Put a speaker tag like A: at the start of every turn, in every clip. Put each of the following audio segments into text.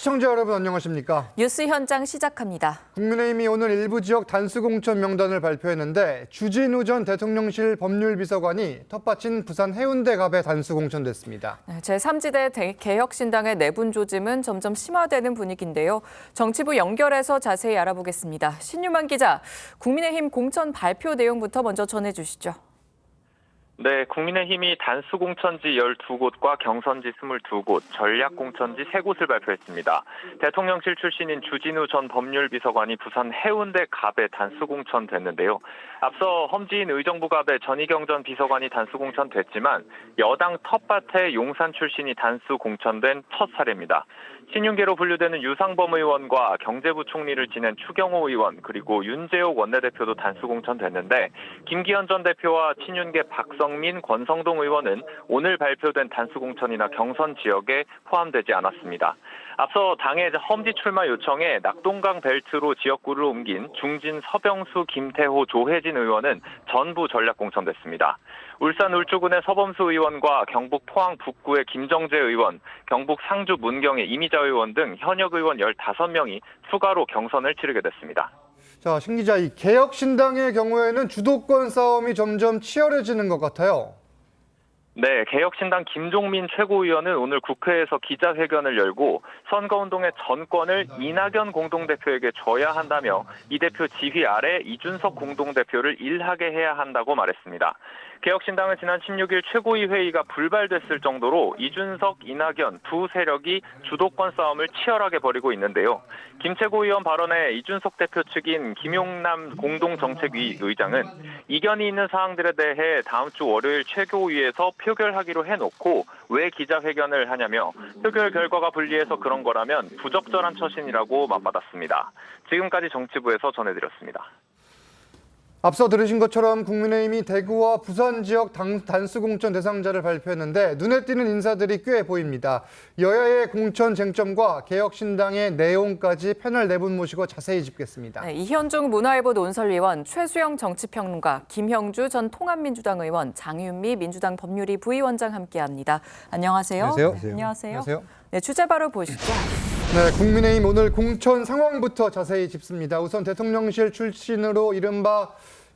A: 시청자 여러분 안녕하십니까?
B: 뉴스 현장 시작합니다.
A: 국민의힘이 오늘 일부 지역 단수공천 명단을 발표했는데 주진우 전 대통령실 법률비서관이 텃밭인 부산 해운대갑에 단수공천됐습니다.
B: 제3지대 개혁신당의 내분 조짐은 점점 심화되는 분위기인데요. 정치부 연결해서 자세히 알아보겠습니다. 신유만 기자, 국민의힘 공천 발표 내용부터 먼저 전해주시죠.
C: 네, 국민의힘이 단수공천지 12곳과 경선지 22곳, 전략공천지 3곳을 발표했습니다. 대통령실 출신인 주진우 전 법률비서관이 부산 해운대갑에 단수공천됐는데요. 앞서 험지인 의정부갑에 전희경 전 비서관이 단수공천됐지만 여당 텃밭에 용산 출신이 단수공천된 첫 사례입니다. 신윤계로 분류되는 유상범 의원과 경제부 총리를 지낸 추경호 의원 그리고 윤재옥 원내대표도 단수공천됐는데 김기현 전 대표와 친윤계 박성민, 권성동 의원은 오늘 발표된 단수공천이나 경선 지역에 포함되지 않았습니다. 앞서 당의 험지 출마 요청에 낙동강 벨트로 지역구를 옮긴 중진 서병수, 김태호, 조혜진 의원은 전부 전략공천됐습니다. 울산 울주군의 서범수 의원과 경북 포항 북구의 김정재 의원, 경북 상주 문경의 이미자 의원 등 현역 의원 15명이 추가로 경선을 치르게 됐습니다.
A: 자, 신 기자, 이 개혁신당의 경우에는 주도권 싸움이 점점 치열해지는 것 같아요.
C: 네, 개혁신당 김종민 최고위원은 오늘 국회에서 기자회견을 열고 선거운동의 전권을 이낙연 공동대표에게 줘야 한다며 이 대표 지휘 아래 이준석 공동대표를 일하게 해야 한다고 말했습니다. 개혁신당은 지난 16일 최고위 회의가 불발됐을 정도로 이준석, 이낙연 두 세력이 주도권 싸움을 치열하게 벌이고 있는데요. 김 최고위원 발언에 이준석 대표 측인 김용남 공동정책위 의장은 이견이 있는 사항들에 대해 다음 주 월요일 최고위에서 표결하기로 해놓고 왜 기자회견을 하냐며 표결 결과가 불리해서 그런 거라면 부적절한 처신이라고 맞받았습니다. 지금까지 정치부에서 전해드렸습니다.
A: 앞서 들으신 것처럼 국민의힘이 대구와 부산 지역 단수공천 대상자를 발표했는데 눈에 띄는 인사들이 꽤 보입니다. 여야의 공천 쟁점과 개혁신당의 내용까지 패널 4분 모시고 자세히 짚겠습니다.
B: 네, 이현중 문화일보 논설위원, 최수영 정치평론가, 김형주 전 통합민주당 의원, 장윤미 민주당 법률위 부위원장 함께합니다. 안녕하세요.
A: 안녕하세요.
B: 안녕하세요. 네, 주제 바로 보시죠.
A: 네, 국민의힘 오늘 공천 상황부터 자세히 짚습니다. 우선 대통령실 출신으로 이른바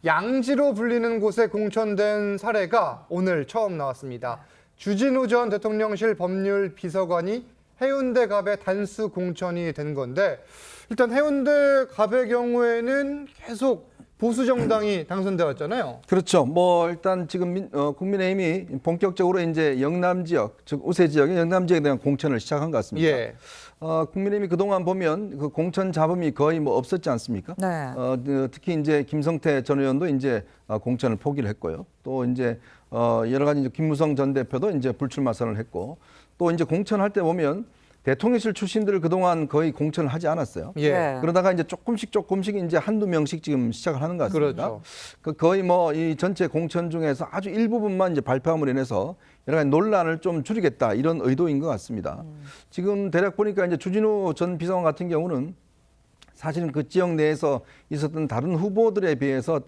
A: 양지로 불리는 곳에 공천된 사례가 오늘 처음 나왔습니다. 주진우 전 대통령실 법률비서관이 해운대갑에 단수 공천이 된 건데 일단 해운대갑의 경우에는 계속 보수 정당이 당선돼 왔잖아요.
D: 그렇죠. 일단 지금 국민의힘이 본격적으로 이제 영남 지역, 즉 우세 지역의 영남 지역에 대한 공천을 시작한 것 같습니다.
A: 예.
D: 국민의힘이 그동안 보면 그 공천 잡음이 거의 없었지 않습니까?
B: 네.
D: 특히 이제 김성태 전 의원도 이제 공천을 포기를 했고요. 또 이제 여러 가지 이제 김무성 전 대표도 이제 불출마 선언을 했고 또 이제 공천할 때 보면 대통령실 출신들을 그동안 거의 공천을 하지 않았어요.
A: 예.
B: 네.
D: 그러다가 이제 조금씩 이제 한두 명씩 지금 시작을 하는 것 같습니다.
A: 그렇죠.
D: 거의 이 전체 공천 중에서 아주 일부분만 이제 발표함으로 인해서 여러 가지 논란을 좀 줄이겠다 이런 의도인 것 같습니다. 지금 대략 보니까 이제 주진우 전 비서관 같은 경우는 사실은 그 지역 내에서 있었던 다른 후보들에 비해서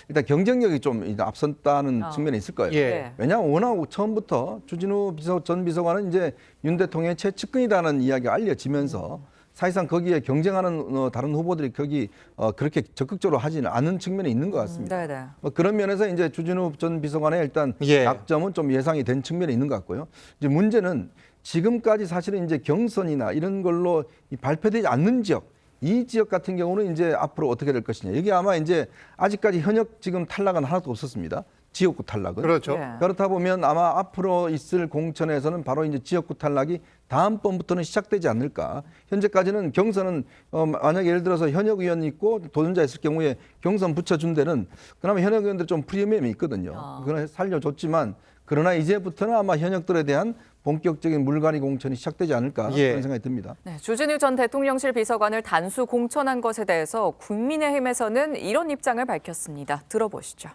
D: 일단 경쟁력이 좀 앞섰다는 측면이 있을 거예요.
A: 예.
D: 왜냐하면 워낙 처음부터 주진우 전 비서관은 이제 윤 대통령의 최측근이라는 이야기가 알려지면서 사실상 거기에 경쟁하는 다른 후보들이 거기 그렇게 적극적으로 하지는 않은 측면이 있는 것 같습니다.
B: 네네.
D: 그런 면에서 이제 주진우 전 비서관의 일단
A: 예.
D: 약점은 좀 예상이 된 측면이 있는 것 같고요. 이제 문제는 지금까지 사실은 이제 경선이나 이런 걸로 발표되지 않는 지역, 이 지역 같은 경우는 이제 앞으로 어떻게 될 것이냐. 여기 아마 이제 아직까지 현역 지금 탈락은 하나도 없었습니다. 지역구 탈락은.
A: 그렇죠.
B: 예.
D: 그렇다 보면 아마 앞으로 있을 공천에서는 바로 이제 지역구 탈락이 다음번부터는 시작되지 않을까. 현재까지는 경선은 만약에 예를 들어서 현역 의원이 있고 도전자 있을 경우에 경선 붙여준 데는 그나마 현역 의원들 좀 프리미엄이 있거든요. 그걸 살려줬지만 그러나 이제부터는 아마 현역들에 대한 본격적인 물갈이 공천이 시작되지 않을까
A: 예.
D: 그런 생각이 듭니다.
B: 네, 주진우 전 대통령실 비서관을 단수 공천한 것에 대해서 국민의힘에서는 이런 입장을 밝혔습니다. 들어보시죠.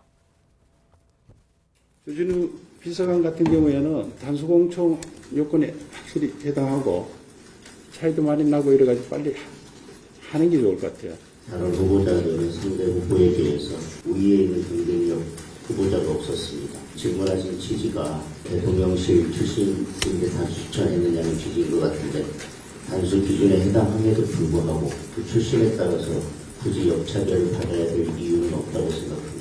E: 주진우 비서관 같은 경우에는 단수공천 요건에 확실히 해당하고 차이도 많이 나고 여러 가지 빨리 하는 게 좋을 것 같아요.
F: 다른 후보자들은 상대 후보에 대해서 우위에 있는 경쟁력 후보자가 없었습니다. 질문하신 취지가 대통령실 출신인데 다 추천했느냐는 취지인 것 같은데 단수 기준에 해당함에도 불구하고 그 출신에 따라서 굳이 역차별을 받아야 될 이유는 없다고 생각합니다.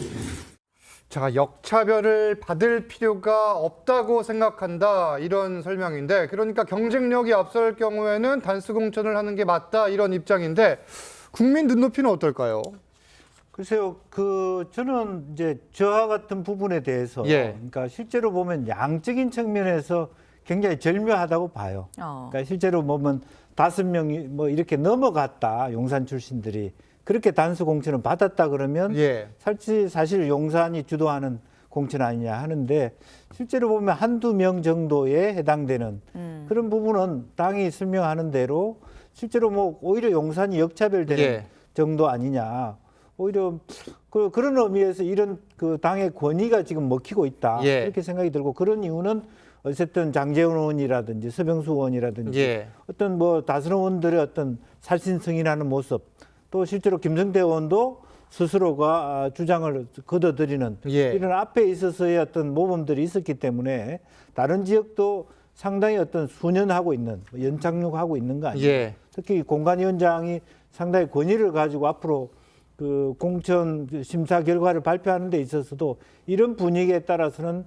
A: 자, 역차별을 받을 필요가 없다고 생각한다, 이런 설명인데, 그러니까 경쟁력이 앞설 경우에는 단수 공천을 하는 게 맞다, 이런 입장인데 국민 눈높이는 어떨까요?
G: 글쎄요, 저는 이제 저와 같은 부분에 대해서,
A: 예.
G: 그러니까 실제로 보면 양적인 측면에서 굉장히 절묘하다고 봐요. 그러니까 실제로 보면 5명이 뭐 이렇게 넘어갔다, 용산 출신들이. 그렇게 단수 공천을 받았다 그러면
A: 예.
G: 사실 용산이 주도하는 공천 아니냐 하는데, 실제로 보면 한두 명 정도에 해당되는 그런 부분은 당이 설명하는 대로 실제로 뭐 오히려 용산이 역차별되는
A: 예.
G: 정도 아니냐. 오히려 그런 의미에서 이런 그 당의 권위가 지금 먹히고 있다.
A: 예.
G: 이렇게 생각이 들고, 그런 이유는 어쨌든 장제원 의원이라든지 서병수 의원이라든지
A: 예.
G: 어떤 뭐 다선 의원들의 어떤 살신승인하는 모습, 또 실제로 김성태 의원도 스스로가 주장을 걷어들이는
A: 예.
G: 이런 앞에 있어서의 어떤 모범들이 있었기 때문에 다른 지역도 상당히 어떤 수년하고 있는, 연착륙하고 있는 거 아니에요.
A: 예.
G: 특히 공관위원장이 상당히 권위를 가지고 앞으로 그 공천 심사 결과를 발표하는 데 있어서도 이런 분위기에 따라서는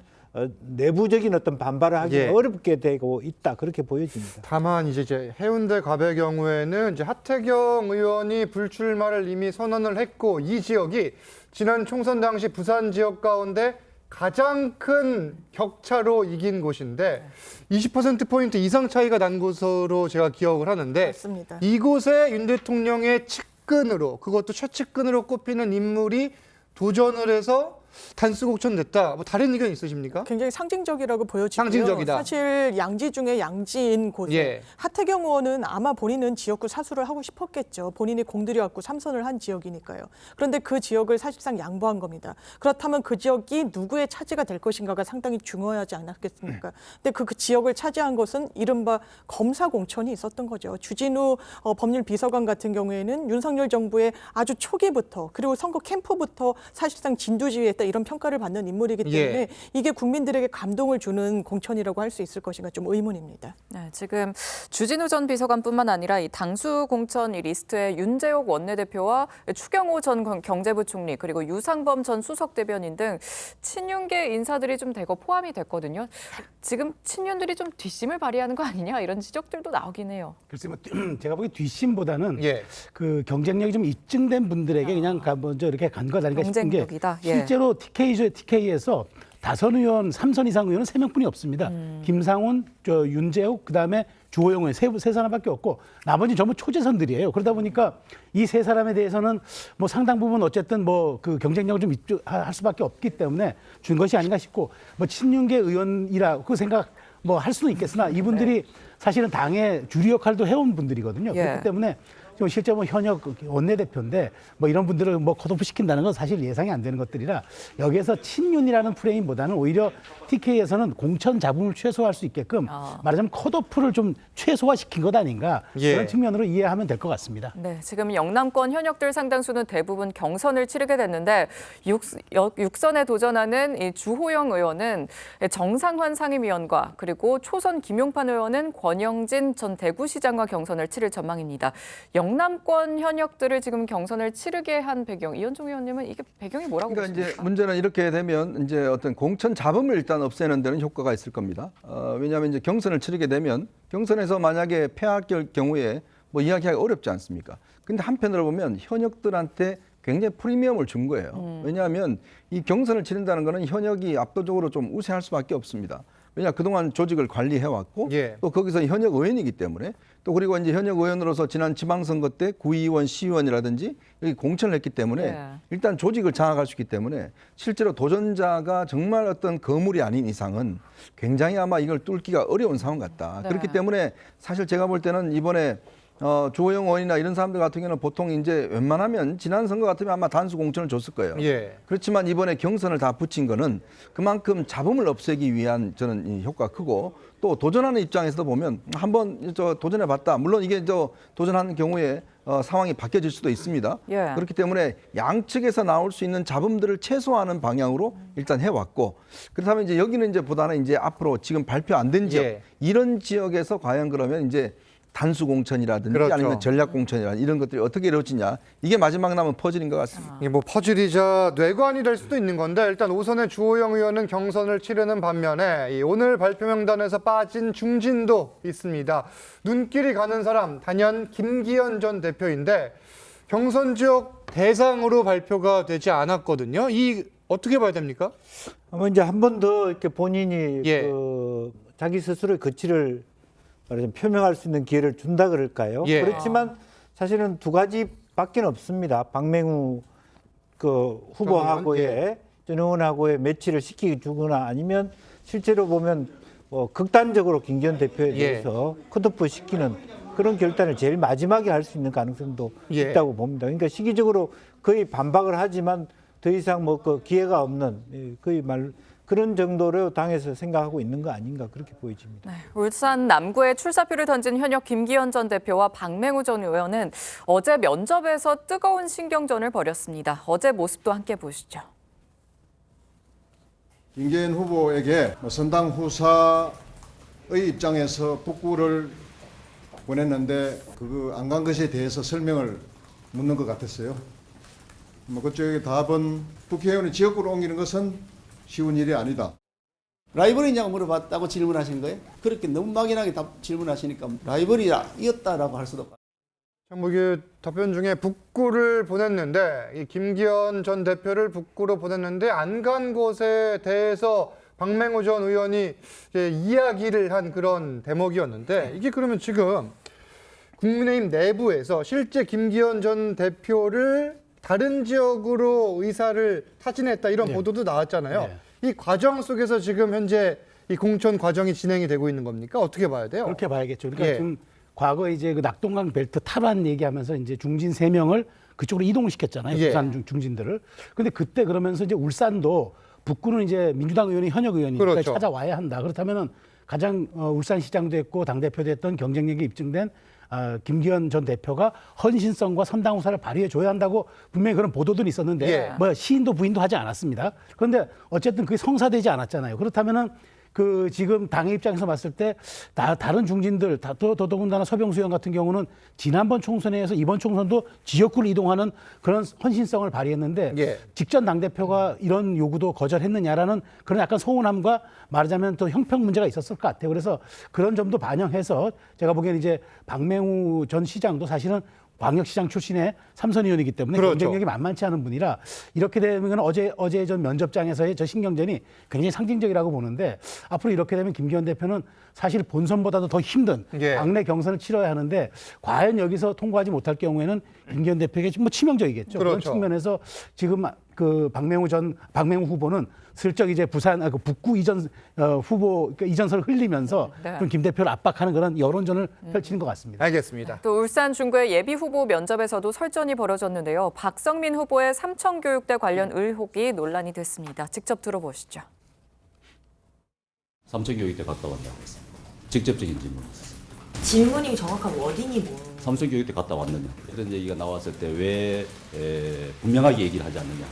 G: 내부적인 어떤 반발을 하기
A: 예.
G: 어렵게 되고 있다, 그렇게 보여집니다.
A: 다만 이제 해운대 갑의 경우에는 이제 하태경 의원이 불출마를 이미 선언을 했고, 이 지역이 지난 총선 당시 부산 지역 가운데 가장 큰 격차로 이긴 곳인데 20%포인트 이상 차이가 난 곳으로 제가 기억을 하는데,
H: 맞습니다.
A: 이곳에 윤 대통령의 측근으로, 그것도 최측근으로 꼽히는 인물이 도전을 해서 단수 공천됐다. 뭐 다른 의견 있으십니까?
H: 굉장히 상징적이라고 보여지고요.
A: 상징적이다.
H: 사실 양지 중에 양지인 곳에
A: 예.
H: 하태경 의원은 아마 본인은 지역구 사수를 하고 싶었겠죠. 본인이 공들여갖고 3선을 한 지역이니까요. 그런데 그 지역을 사실상 양보한 겁니다. 그렇다면 그 지역이 누구의 차지가 될 것인가가 상당히 중요하지 않았겠습니까? 근데 그 지역을 차지한 것은 이른바 검사 공천이 있었던 거죠. 주진우 법률 비서관 같은 경우에는 윤석열 정부의 아주 초기부터, 그리고 선거 캠프부터 사실상 진두지휘했다, 이런 평가를 받는 인물이기 때문에
A: 예.
H: 이게 국민들에게 감동을 주는 공천이라고 할 수 있을 것인가 좀 의문입니다.
B: 네, 지금 주진우 전 비서관뿐만 아니라 이 당수 공천 이 리스트에 윤재옥 원내대표와 추경호 전 경제부총리, 그리고 유상범 전 수석 대변인 등 친윤계 인사들이 좀 대거 포함이 됐거든요. 지금 친윤들이 좀 뒷심을 발휘하는 거 아니냐, 이런 지적들도 나오긴 해요.
I: 글쎄 뭐 제가 보기 뒷심보다는
A: 예.
I: 그 경쟁력이 좀 입증된 분들에게 그냥 먼저 이렇게 간 것 아닌가 싶은 게,
B: 경쟁력이다. 예.
I: 실제로 TK에서 다선 의원, 3선 이상 의원은 3명뿐이 없습니다. 김상훈, 윤재욱, 그다음에 주호영 의원 세 사람밖에 없고 나머지 전부 초재선들이에요. 그러다 보니까 이 세 사람에 대해서는 뭐 상당 부분 어쨌든 뭐 그 경쟁력을 좀 입증할 수밖에 없기 때문에 준 것이 아닌가 싶고, 뭐 친윤계 의원이라고 생각 뭐 할 수는 있겠으나 이분들이 사실은 당의 주류 역할도 해온 분들이거든요.
B: 예.
I: 그렇기 때문에 좀 실제 뭐 현역 원내대표인데 뭐 이런 분들을 뭐 컷오프 시킨다는 건 사실 예상이 안 되는 것들이라, 여기에서 친윤이라는 프레임보다는 오히려 TK에서는 공천 잡음을 최소화할 수 있게끔 말하자면 컷오프를 좀 최소화시킨 것 아닌가,
A: 예.
I: 그런 측면으로 이해하면 될 것 같습니다.
B: 네, 지금 영남권 현역들 상당수는 대부분 경선을 치르게 됐는데, 육선에 도전하는 이 주호영 의원은 정상환 상임위원과, 그리고 초선 김용판 의원은 권영진 전 대구시장과 경선을 치를 전망입니다. 영남권 현역들을 지금 경선을 치르게 한 배경, 이현종 의원님은 이게 배경이 뭐라고
D: 그러니까
B: 보십니까?
D: 이제 문제는 이렇게 되면 이제 어떤 공천 잡음을 일단 없애는 데는 효과가 있을 겁니다. 왜냐하면 이제 경선을 치르게 되면 경선에서 만약에 패할 경우에 뭐 이야기하기 어렵지 않습니까? 근데 한편으로 보면 현역들한테 굉장히 프리미엄을 준 거예요. 왜냐하면 이 경선을 치른다는 거는 현역이 압도적으로 좀 우세할 수밖에 없습니다. 왜냐, 그동안 조직을 관리해왔고,
A: 예.
D: 또 거기서 현역 의원이기 때문에, 또 그리고 이제 현역 의원으로서 지난 지방선거 때 구의원, 시의원이라든지 여기 공천을 했기 때문에
B: 예.
D: 일단 조직을 장악할 수 있기 때문에 실제로 도전자가 정말 어떤 거물이 아닌 이상은 굉장히 아마 이걸 뚫기가 어려운 상황 같다.
B: 네.
D: 그렇기 때문에 사실 제가 볼 때는 이번에 주호영 의원이나 이런 사람들 같은 경우는 보통 이제 웬만하면 지난 선거 같으면 아마 단수 공천을 줬을 거예요.
A: 예.
D: 그렇지만 이번에 경선을 다 붙인 거는 그만큼 잡음을 없애기 위한 저는 이 효과가 크고, 또 도전하는 입장에서도 보면 한번 도전해 봤다. 물론 이게 도전하는 경우에 상황이 바뀌어질 수도 있습니다.
B: 예.
D: 그렇기 때문에 양측에서 나올 수 있는 잡음들을 최소화하는 방향으로 일단 해왔고, 그렇다면 이제 여기는 이제 보다는 이제 앞으로 지금 발표 안 된 지역,
A: 예.
D: 이런 지역에서 과연 그러면 이제 단수 공천이라든지
A: 그렇죠.
D: 아니면 전략 공천이라든지 이런 것들이 어떻게 이루어지냐 이게 마지막 남은 퍼즐인 것 같습니다.
A: 이게 뭐 퍼즐이자 뇌관이 될 수도 있는 건데 일단 오선의 주호영 의원은 경선을 치르는 반면에 이 오늘 발표 명단에서 빠진 중진도 있습니다. 눈길이 가는 사람 단연 김기현 전 대표인데 경선 지역 대상으로 발표가 되지 않았거든요. 이 어떻게 봐야 됩니까?
G: 아마 이제 한 번 더 이렇게 본인이
A: 예.
G: 자기 스스로의 거취를 말하자면 표명할 수 있는 기회를 준다 그럴까요?
A: 예.
G: 그렇지만 사실은 두 가지밖에 없습니다. 박맹우 그 후보하고의 전 의원하고의 매치를 시키게 주거나 아니면 실제로 보면 극단적으로 김기현 대표에 대해서 컷오프 시키는 그런 결단을 제일 마지막에 할 수 있는 가능성도
A: 예.
G: 있다고 봅니다. 그러니까 시기적으로 거의 반박을 하지만 더 이상 뭐 그 기회가 없는 거의 그런 정도로 당에서 생각하고 있는 거 아닌가 그렇게 보여집니다.
B: 네, 울산 남구에 출사표를 던진 현역 김기현 전 대표와 박맹우 전 의원은 어제 면접에서 뜨거운 신경전을 벌였습니다. 어제 모습도 함께 보시죠.
J: 김기현 후보에게 선당 후사의 입장에서 북구를 보냈는데 그거 안 간 것에 대해서 설명을 묻는 것 같았어요. 그쪽의 답은 국회의원을 지역구로 옮기는 것은 쉬운 일이 아니다.
K: 라이벌이냐고 물어봤다고 질문하신 거예요? 그렇게 너무 막연하게 질문하시니까 라이벌이었다라고 할 수도 없고.
A: 참 뭐 이게 답변 중에 북구를 보냈는데 이 김기현 전 대표를 북구로 보냈는데 안 간 곳에 대해서 박맹우 전 의원이 이제 이야기를 한 그런 대목이었는데 이게 그러면 지금 국민의힘 내부에서 실제 김기현 전 대표를 다른 지역으로 의사를 타진했다 이런 보도도 나왔잖아요. 이 과정 속에서 지금 현재 이 공천 과정이 진행이 되고 있는 겁니까? 어떻게 봐야 돼요?
I: 그렇게 봐야겠죠. 그러니까 지금 과거 이제 그 낙동강 벨트 탈환 얘기하면서 이제 중진 3명을 그쪽으로 이동시켰잖아요. 부산 중진들을. 근데 그때 그러면서 이제 울산도 북구는 이제 민주당 의원이 현역 의원이니까
A: 그렇죠.
I: 찾아와야 한다. 그렇다면은 가장 울산시장도 했고 당대표도 했던 경쟁력이 입증된 김기현 전 대표가 헌신성과 선당후사를 발휘해 줘야 한다고 분명히 그런 보도들이 있었는데 뭐 시인도 부인도 하지 않았습니다. 그런데 어쨌든 그게 성사되지 않았잖아요. 그렇다면은 그 지금 당의 입장에서 봤을 때 다른 중진들 더더군다나 서병수 의원 같은 경우는 지난번 총선에서 이번 총선도 지역구를 이동하는 그런 헌신성을 발휘했는데 직전 당대표가 이런 요구도 거절했느냐라는 그런 약간 서운함과 말하자면 또 형평 문제가 있었을 것 같아요. 그래서 그런 점도 반영해서 제가 보기에는 이제 박맹우 전 시장도 사실은 광역시장 출신의 삼선 의원이기 때문에 경쟁력이 만만치 않은 분이라 이렇게 되면 어제 전 면접장에서의 저 신경전이 굉장히 상징적이라고 보는데 앞으로 이렇게 되면 김기현 대표는 사실 본선보다도 더 힘든 당내 경선을 치러야 하는데 과연 여기서 통과하지 못할 경우에는 김기현 대표에게 뭐 치명적이겠죠. 그런 측면에서 지금 그 박맹우 후보는 슬쩍 이제 그 북구 이전 후보 그러니까 이전설을 흘리면서 좀 김 대표를 압박하는 그런 여론전을 펼치는 것 같습니다.
A: 알겠습니다.
B: 또 울산 중구의 예비 후보 면접에서도 설전이 벌어졌는데요. 박성민 후보의 삼청교육대 관련 의혹이 논란이 됐습니다. 직접 들어보시죠.
L: 삼청교육대 갔다 왔냐고 했어요. 직접적인 질문이었어요.
M: 질문이 정확한 워딩이 뭐?
L: 삼청교육대 갔다 왔느냐. 이런 얘기가 나왔을 때 왜 분명하게 얘기를 하지 않느냐.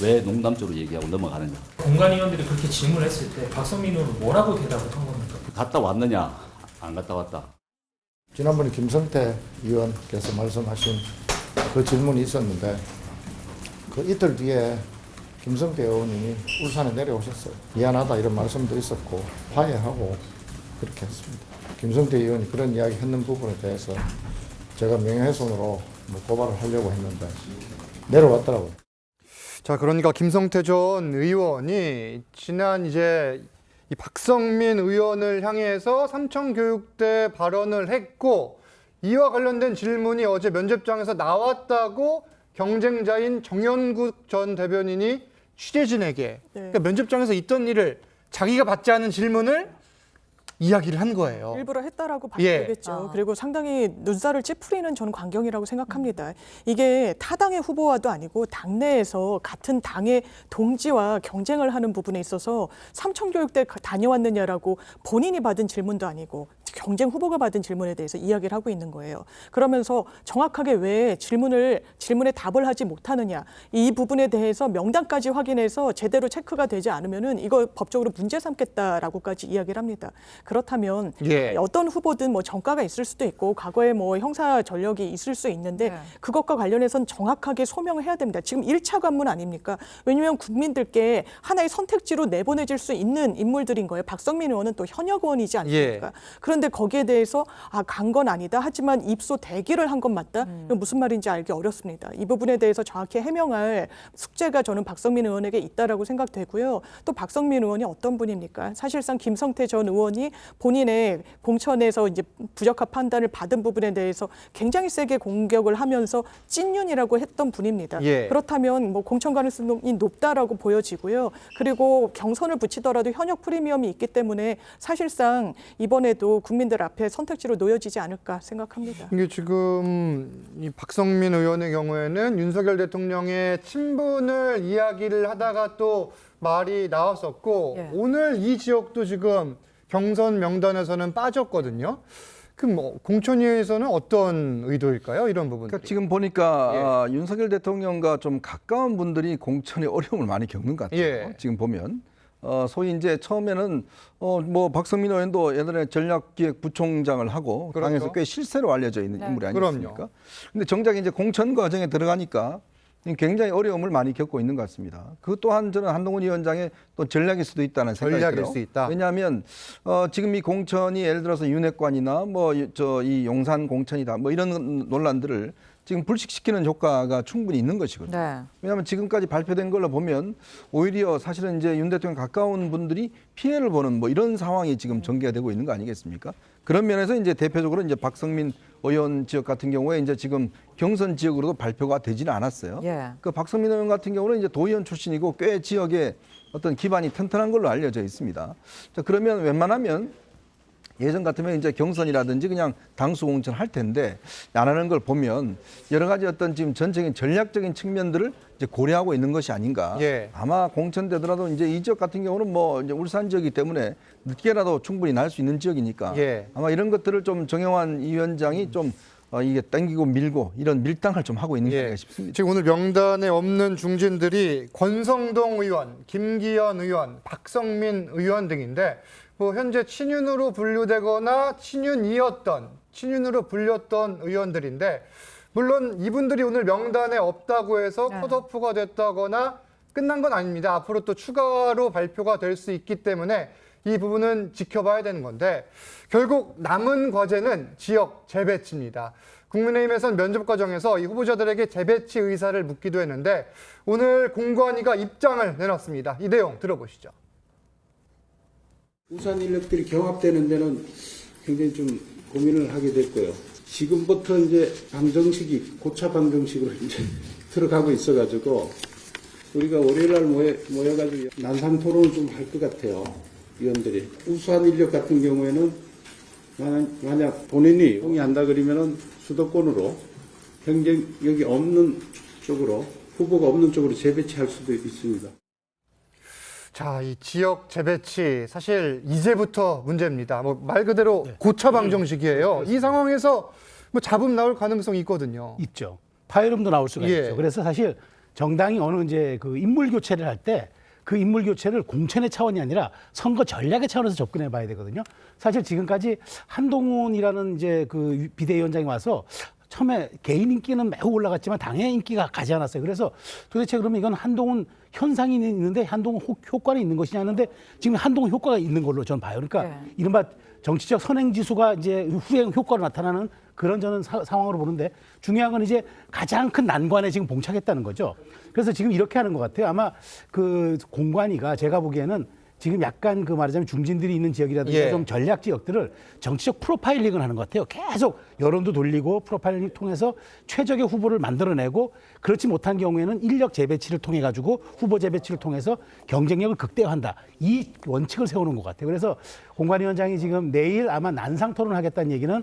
L: 왜 농담적으로 얘기하고 넘어가느냐.
N: 공관위원들이 그렇게 질문했을 때 박성민 의원은 뭐라고 대답을 한 겁니까?
L: 갔다 왔느냐, 안 갔다 왔다.
J: 지난번에 김성태 의원께서 말씀하신 그 질문이 있었는데 그 이틀 뒤에 김성태 의원님이 울산에 내려오셨어요. 미안하다 이런 말씀도 있었고 화해하고 그렇게 했습니다. 김성태 의원이 그런 이야기 했는 부분에 대해서 제가 명예훼손으로 고발을 하려고 했는데 내려왔더라고요.
A: 자, 그러니까 김성태 전 의원이 지난 이제 이 박성민 의원을 향해서 삼청교육대 발언을 했고 이와 관련된 질문이 어제 면접장에서 나왔다고 경쟁자인 정연국 전 대변인이 취재진에게 그러니까 면접장에서 있던 일을 자기가 받지 않은 질문을 이야기를 한 거예요.
H: 일부러 했다라고 봐야 되겠죠. 그리고 상당히 눈살을 찌푸리는 저는 광경이라고 생각합니다. 이게 타당의 후보와도 아니고 당내에서 같은 당의 동지와 경쟁을 하는 부분에 있어서 삼청교육대 다녀왔느냐라고 본인이 받은 질문도 아니고 경쟁 후보가 받은 질문에 대해서 이야기를 하고 있는 거예요. 그러면서 정확하게 왜 질문에 답을 하지 못하느냐, 이 부분에 대해서 명단까지 확인해서 제대로 체크가 되지 않으면은 이거 법적으로 문제 삼겠다라고까지 이야기를 합니다. 그렇다면 어떤 후보든 뭐 정가가 있을 수도 있고 과거에 뭐 형사 전력이 있을 수 있는데 그것과 관련해서는 정확하게 소명을 해야 됩니다. 지금 1차 관문 아닙니까? 왜냐하면 국민들께 하나의 선택지로 내보내질 수 있는 인물들인 거예요. 박성민 의원은 또 현역 의원이지 않습니까? 그런데 거기에 대해서 간 건 아니다. 하지만 입소 대기를 한 건 맞다. 이건 무슨 말인지 알기 어렵습니다. 이 부분에 대해서 정확히 해명할 숙제가 저는 박성민 의원에게 있다라고 생각되고요. 또 박성민 의원이 어떤 분입니까? 사실상 김성태 전 의원이 본인의 공천에서 이제 부적합 판단을 받은 부분에 대해서 굉장히 세게 공격을 하면서 찐윤이라고 했던 분입니다. 그렇다면 뭐 공천 가능성이 높다라고 보여지고요. 그리고 경선을 붙이더라도 현역 프리미엄이 있기 때문에 사실상 이번에도 국민들 앞에 선택지로 놓여지지 않을까 생각합니다.
A: 이게 지금 이 박성민 의원의 경우에는 윤석열 대통령의 친분을 이야기를 하다가 또 말이 나왔었고 오늘 이 지역도 지금 경선 명단에서는 빠졌거든요. 그럼 뭐 공천위에서는 어떤 의도일까요? 이런 부분.
D: 그러니까 지금 보니까 윤석열 대통령과 좀 가까운 분들이 공천에 어려움을 많이 겪는 것 같아요. 지금 보면. 소위 이제 처음에는 뭐 박성민 의원도 예전에 전략기획부총장을 하고 당에서 꽤 실세로 알려져 있는 인물이 아니겠습니까? 근데 정작 이제 공천 과정에 들어가니까 굉장히 어려움을 많이 겪고 있는 것 같습니다. 그것 또한 저는 한동훈 위원장의 또 전략일 수도 있다는 생각이 들어요.
A: 전략일 수 있다.
D: 왜냐하면 지금 이 공천이 예를 들어서 윤핵관이나 뭐 이 용산 공천이다 뭐 이런 논란들을 지금 불식시키는 효과가 충분히 있는 것이거든요. 왜냐하면 지금까지 발표된 걸로 보면 오히려 사실은 이제 윤 대통령 가까운 분들이 피해를 보는 뭐 이런 상황이 지금 전개가 되고 있는 거 아니겠습니까? 그런 면에서 이제 대표적으로 이제 박성민 의원 지역 같은 경우에 이제 지금 경선 지역으로도 발표가 되지는 않았어요. 그 박성민 의원 같은 경우는 이제 도의원 출신이고 꽤 지역에 어떤 기반이 튼튼한 걸로 알려져 있습니다. 자, 그러면 웬만하면 예전 같으면 이제 경선이라든지 그냥 당수 공천 할 텐데 안 하는 걸 보면 여러 가지 어떤 지금 전체적인 전략적인 측면들을 이제 고려하고 있는 것이 아닌가. 아마 공천되더라도 이제 이 지역 같은 경우는 뭐 이제 울산 지역이기 때문에 늦게라도 충분히 날 수 있는 지역이니까 아마 이런 것들을 좀 정영환 위원장이 좀 이게 당기고 밀고 이런 밀당을 좀 하고 있는 게 아닌가 싶습니다.
A: 지금 오늘 명단에 없는 중진들이 권성동 의원, 김기현 의원, 박성민 의원 등인데 뭐 현재 친윤으로 분류되거나 친윤으로 불렸던 의원들인데 물론 이분들이 오늘 명단에 없다고 해서 컷오프가 됐다거나 끝난 건 아닙니다. 앞으로 또 추가로 발표가 될 수 있기 때문에 이 부분은 지켜봐야 되는 건데 결국 남은 과제는 지역 재배치입니다. 국민의힘에서는 면접 과정에서 이 후보자들에게 재배치 의사를 묻기도 했는데 오늘 공관위가 입장을 내놨습니다. 이 내용 들어보시죠.
E: 우산 인력들이 경합되는 데는 굉장히 좀 고민을 하게 됐고요. 지금부터 이제 방정식이 고차 방정식으로 이제 들어가고 있어가지고 우리가 월요일날 모여가지고 난상 토론을 좀 할 것 같아요. 위원들이. 우수한 인력 같은 경우에는 만약 본인이 동의한다 그러면은 수도권으로 경쟁력이 없는 쪽으로 후보가 없는 쪽으로 재배치할 수도 있습니다.
A: 자, 이 지역 재배치 사실 이제부터 문제입니다. 뭐 말 그대로 고차 방정식이에요. 이 상황에서 뭐 잡음 나올 가능성이 있거든요.
I: 있죠. 파열음도 나올 수가 있죠. 그래서 사실 정당이 어느 이제 그 인물 교체를 할 때 그 인물 교체를 공천의 차원이 아니라 선거 전략의 차원에서 접근해 봐야 되거든요. 사실 지금까지 한동훈이라는 이제 그 비대위원장이 와서 처음에 개인 인기는 매우 올라갔지만 당의 인기가 가지 않았어요. 그래서 도대체 그러면 이건 한동훈 현상이 있는데 한동훈 효과는 있는 것이냐 하는데 지금 한동훈 효과가 있는 걸로 저는 봐요. 그러니까 이른바 정치적 선행 지수가 이제 후행 효과로 나타나는 그런 저는 상황으로 보는데 중요한 건 이제 가장 큰 난관에 지금 봉착했다는 거죠. 그래서 지금 이렇게 하는 것 같아요. 아마 그 공관위가 제가 보기에는 지금 약간 그 말하자면 중진들이 있는 지역이라든지 좀 전략 지역들을 정치적 프로파일링을 하는 것 같아요. 계속 여론도 돌리고 프로파일링 통해서 최적의 후보를 만들어내고 그렇지 못한 경우에는 인력 재배치를 통해 가지고 후보 재배치를 통해서 경쟁력을 극대화한다. 이 원칙을 세우는 것 같아요. 그래서 공관위원장이 지금 내일 아마 난상 토론을 하겠다는 얘기는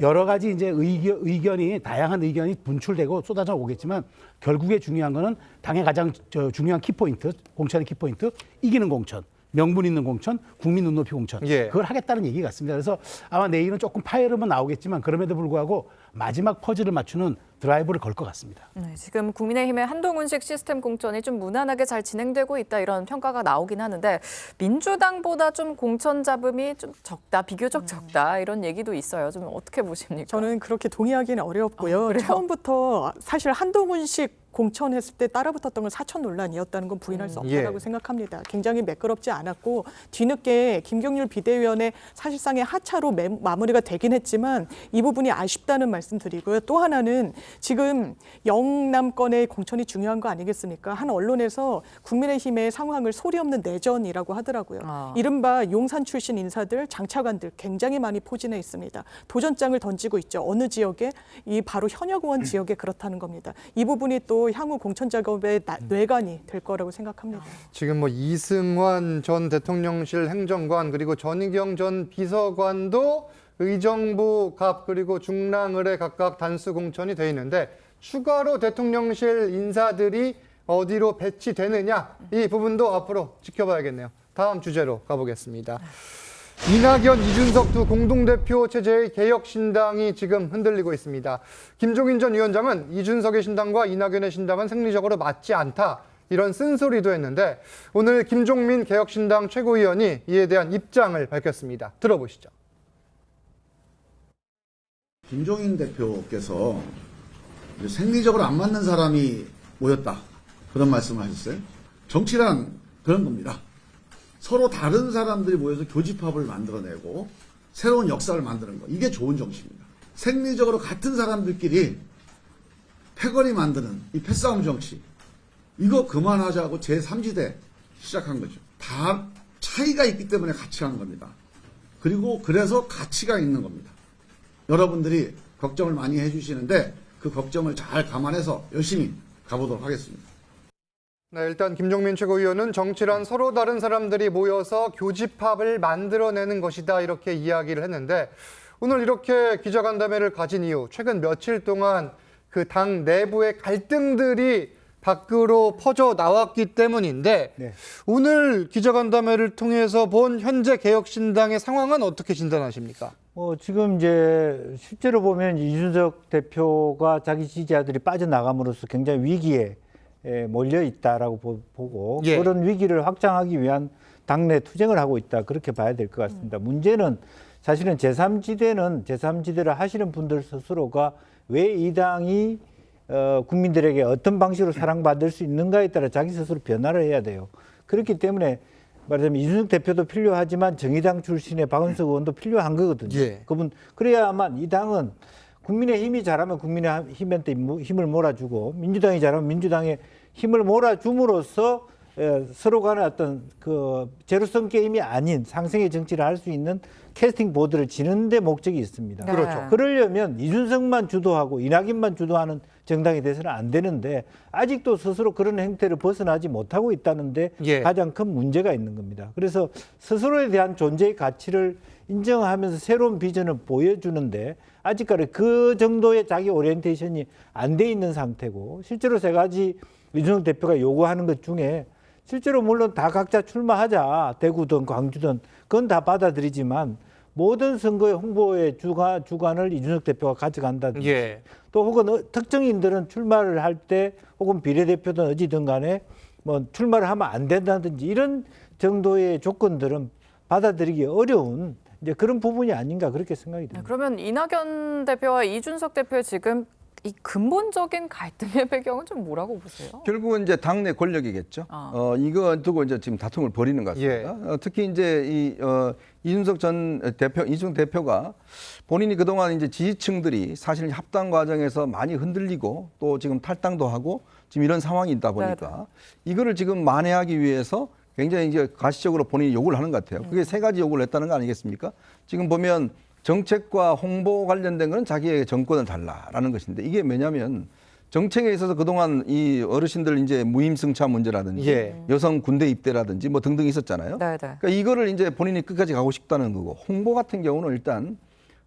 I: 여러 가지 이제 의견이 다양한 의견이 분출되고 쏟아져 오겠지만 결국에 중요한 거는 당의 가장 중요한 키포인트, 공천의 키포인트, 이기는 공천. 명분 있는 공천, 국민 눈높이 공천
A: 예.
I: 그걸 하겠다는 얘기 같습니다. 그래서 아마 내일은 조금 파열음은 나오겠지만 그럼에도 불구하고 마지막 퍼즐을 맞추는 드라이브를 걸 것 같습니다.
B: 네, 지금 국민의힘의 한동훈식 시스템 공천이 좀 무난하게 잘 진행되고 있다 이런 평가가 나오긴 하는데 민주당보다 좀 공천 잡음이 좀 적다, 비교적 적다 이런 얘기도 있어요. 좀 어떻게 보십니까?
H: 저는 그렇게 동의하기는 어렵고요.
B: 그래요?
H: 처음부터 사실 한동훈식 공천했을 때 따라붙었던 건 사천 논란이었다는 건 부인할 수 없다고
A: 예.
H: 생각합니다. 굉장히 매끄럽지 않았고 뒤늦게 김경률 비대위원회 사실상의 하차로 마무리가 되긴 했지만 이 부분이 아쉽다는 말씀 드리고요. 또 하나는 지금 영남권의 공천이 중요한 거 아니겠습니까? 한 언론에서 국민의힘의 상황을 소리 없는 내전이라고 하더라고요. 이른바 용산 출신 인사들, 장차관들 굉장히 많이 포진해 있습니다. 도전장을 던지고 있죠. 어느 지역에? 이 바로 현역 의원 지역에 그렇다는 겁니다. 이 부분이 또 향후 공천 작업의 뇌관이 될 거라고 생각합니다.
A: 지금 뭐 이승환 전 대통령실 행정관 그리고 전희경 전 비서관도 의정부 갑 그리고 중랑을에 각각 단수 공천이 돼 있는데 추가로 대통령실 인사들이 어디로 배치되느냐 이 부분도 앞으로 지켜봐야겠네요. 다음 주제로 가보겠습니다. 이낙연, 이준석 두 공동대표 체제의 개혁신당이 지금 흔들리고 있습니다. 김종인 전 위원장은 이준석의 신당과 이낙연의 신당은 생리적으로 맞지 않다. 이런 쓴소리도 했는데 오늘 김종민 개혁신당 최고위원이 이에 대한 입장을 밝혔습니다. 들어보시죠.
O: 김종인 대표께서 생리적으로 안 맞는 사람이 모였다. 그런 말씀을 하셨어요. 정치란 그런 겁니다. 서로 다른 사람들이 모여서 교집합을 만들어내고 새로운 역사를 만드는 거. 이게 좋은 정치입니다. 생리적으로 같은 사람들끼리 패거리 만드는 이 패싸움 정치. 이거 그만하자고 제3지대 시작한 거죠. 다 차이가 있기 때문에 같이 하는 겁니다. 그리고 그래서 가치가 있는 겁니다. 여러분들이 걱정을 많이 해주시는데 그 걱정을 잘 감안해서 열심히 가보도록 하겠습니다.
A: 네, 일단 김종민 최고위원은 정치란 서로 다른 사람들이 모여서 교집합을 만들어내는 것이다 이렇게 이야기를 했는데 오늘 이렇게 기자간담회를 가진 이유 최근 며칠 동안 그 당 내부의 갈등들이 밖으로 퍼져 나왔기 때문인데
G: 네.
A: 오늘 기자간담회를 통해서 본 현재 개혁신당의 상황은 어떻게 진단하십니까?
G: 지금 이제 실제로 보면 이준석 대표가 자기 지지자들이 빠져나감으로써 굉장히 위기에 몰려 있다라고 보고
A: 예.
G: 그런 위기를 확장하기 위한 당내 투쟁을 하고 있다 그렇게 봐야 될 것 같습니다. 문제는 사실은 제3지대를 하시는 분들 스스로가 왜 이 당이 국민들에게 어떤 방식으로 사랑받을 수 있는가에 따라 자기 스스로 변화를 해야 돼요. 그렇기 때문에 말하자면 이준석 대표도 필요하지만 정의당 출신의 박은석 의원도 필요한 거거든요.
A: 예.
G: 그분 그래야만 이 당은 국민의힘이 잘하면 국민의힘한테 힘을 몰아주고 민주당이 잘하면 민주당에 힘을 몰아줌으로써 서로 간의 어떤 그 제로섬 게임이 아닌 상생의 정치를 할 수 있는 캐스팅 보드를 지는 데 목적이 있습니다.
B: 네.
A: 그렇죠.
G: 그러려면 이준석만 주도하고 이낙연만 주도하는 정당이 돼서는 안 되는데 아직도 스스로 그런 행태를 벗어나지 못하고 있다는데
A: 예.
G: 가장 큰 문제가 있는 겁니다. 그래서 스스로에 대한 존재의 가치를 인정하면서 새로운 비전을 보여주는데 아직까지 그 정도의 자기 오리엔테이션이 안 돼 있는 상태고 실제로 세 가지 이준석 대표가 요구하는 것 중에 실제로 물론 다 각자 출마하자 대구든 광주든 그건 다 받아들이지만 모든 선거의 홍보의 주관을 이준석 대표가 가져간다든지
A: 예.
G: 또 혹은 특정인들은 출마를 할 때 혹은 비례대표든 어디든 간에 뭐 출마를 하면 안 된다든지 이런 정도의 조건들은 받아들이기 어려운 이제 그런 부분이 아닌가 그렇게 생각이 듭니다.
B: 그러면 이낙연 대표와 이준석 대표의 지금 이 근본적인 갈등의 배경은 좀 뭐라고 보세요?
D: 결국은 이제 당내 권력이겠죠. 이거 두고 이제 지금 다툼을 벌이는 것 같습니다. 특히 이제 이준석 대표가 본인이 그동안 이제 지지층들이 사실 합당 과정에서 많이 흔들리고 또 지금 탈당도 하고 지금 이런 상황이 있다 보니까 이거를 지금 만회하기 위해서 굉장히 이제 가시적으로 본인이 요구를 하는 것 같아요. 그게 세 가지 요구를 했다는 거 아니겠습니까? 지금 보면 정책과 홍보 관련된 거는 자기의 정권을 달라라는 것인데 이게 뭐냐면 정책에 있어서 그동안 이 어르신들 이제 무임승차 문제라든지 여성 군대 입대라든지 뭐 등등 있었잖아요. 그러니까 이거를 이제 본인이 끝까지 가고 싶다는 거고 홍보 같은 경우는 일단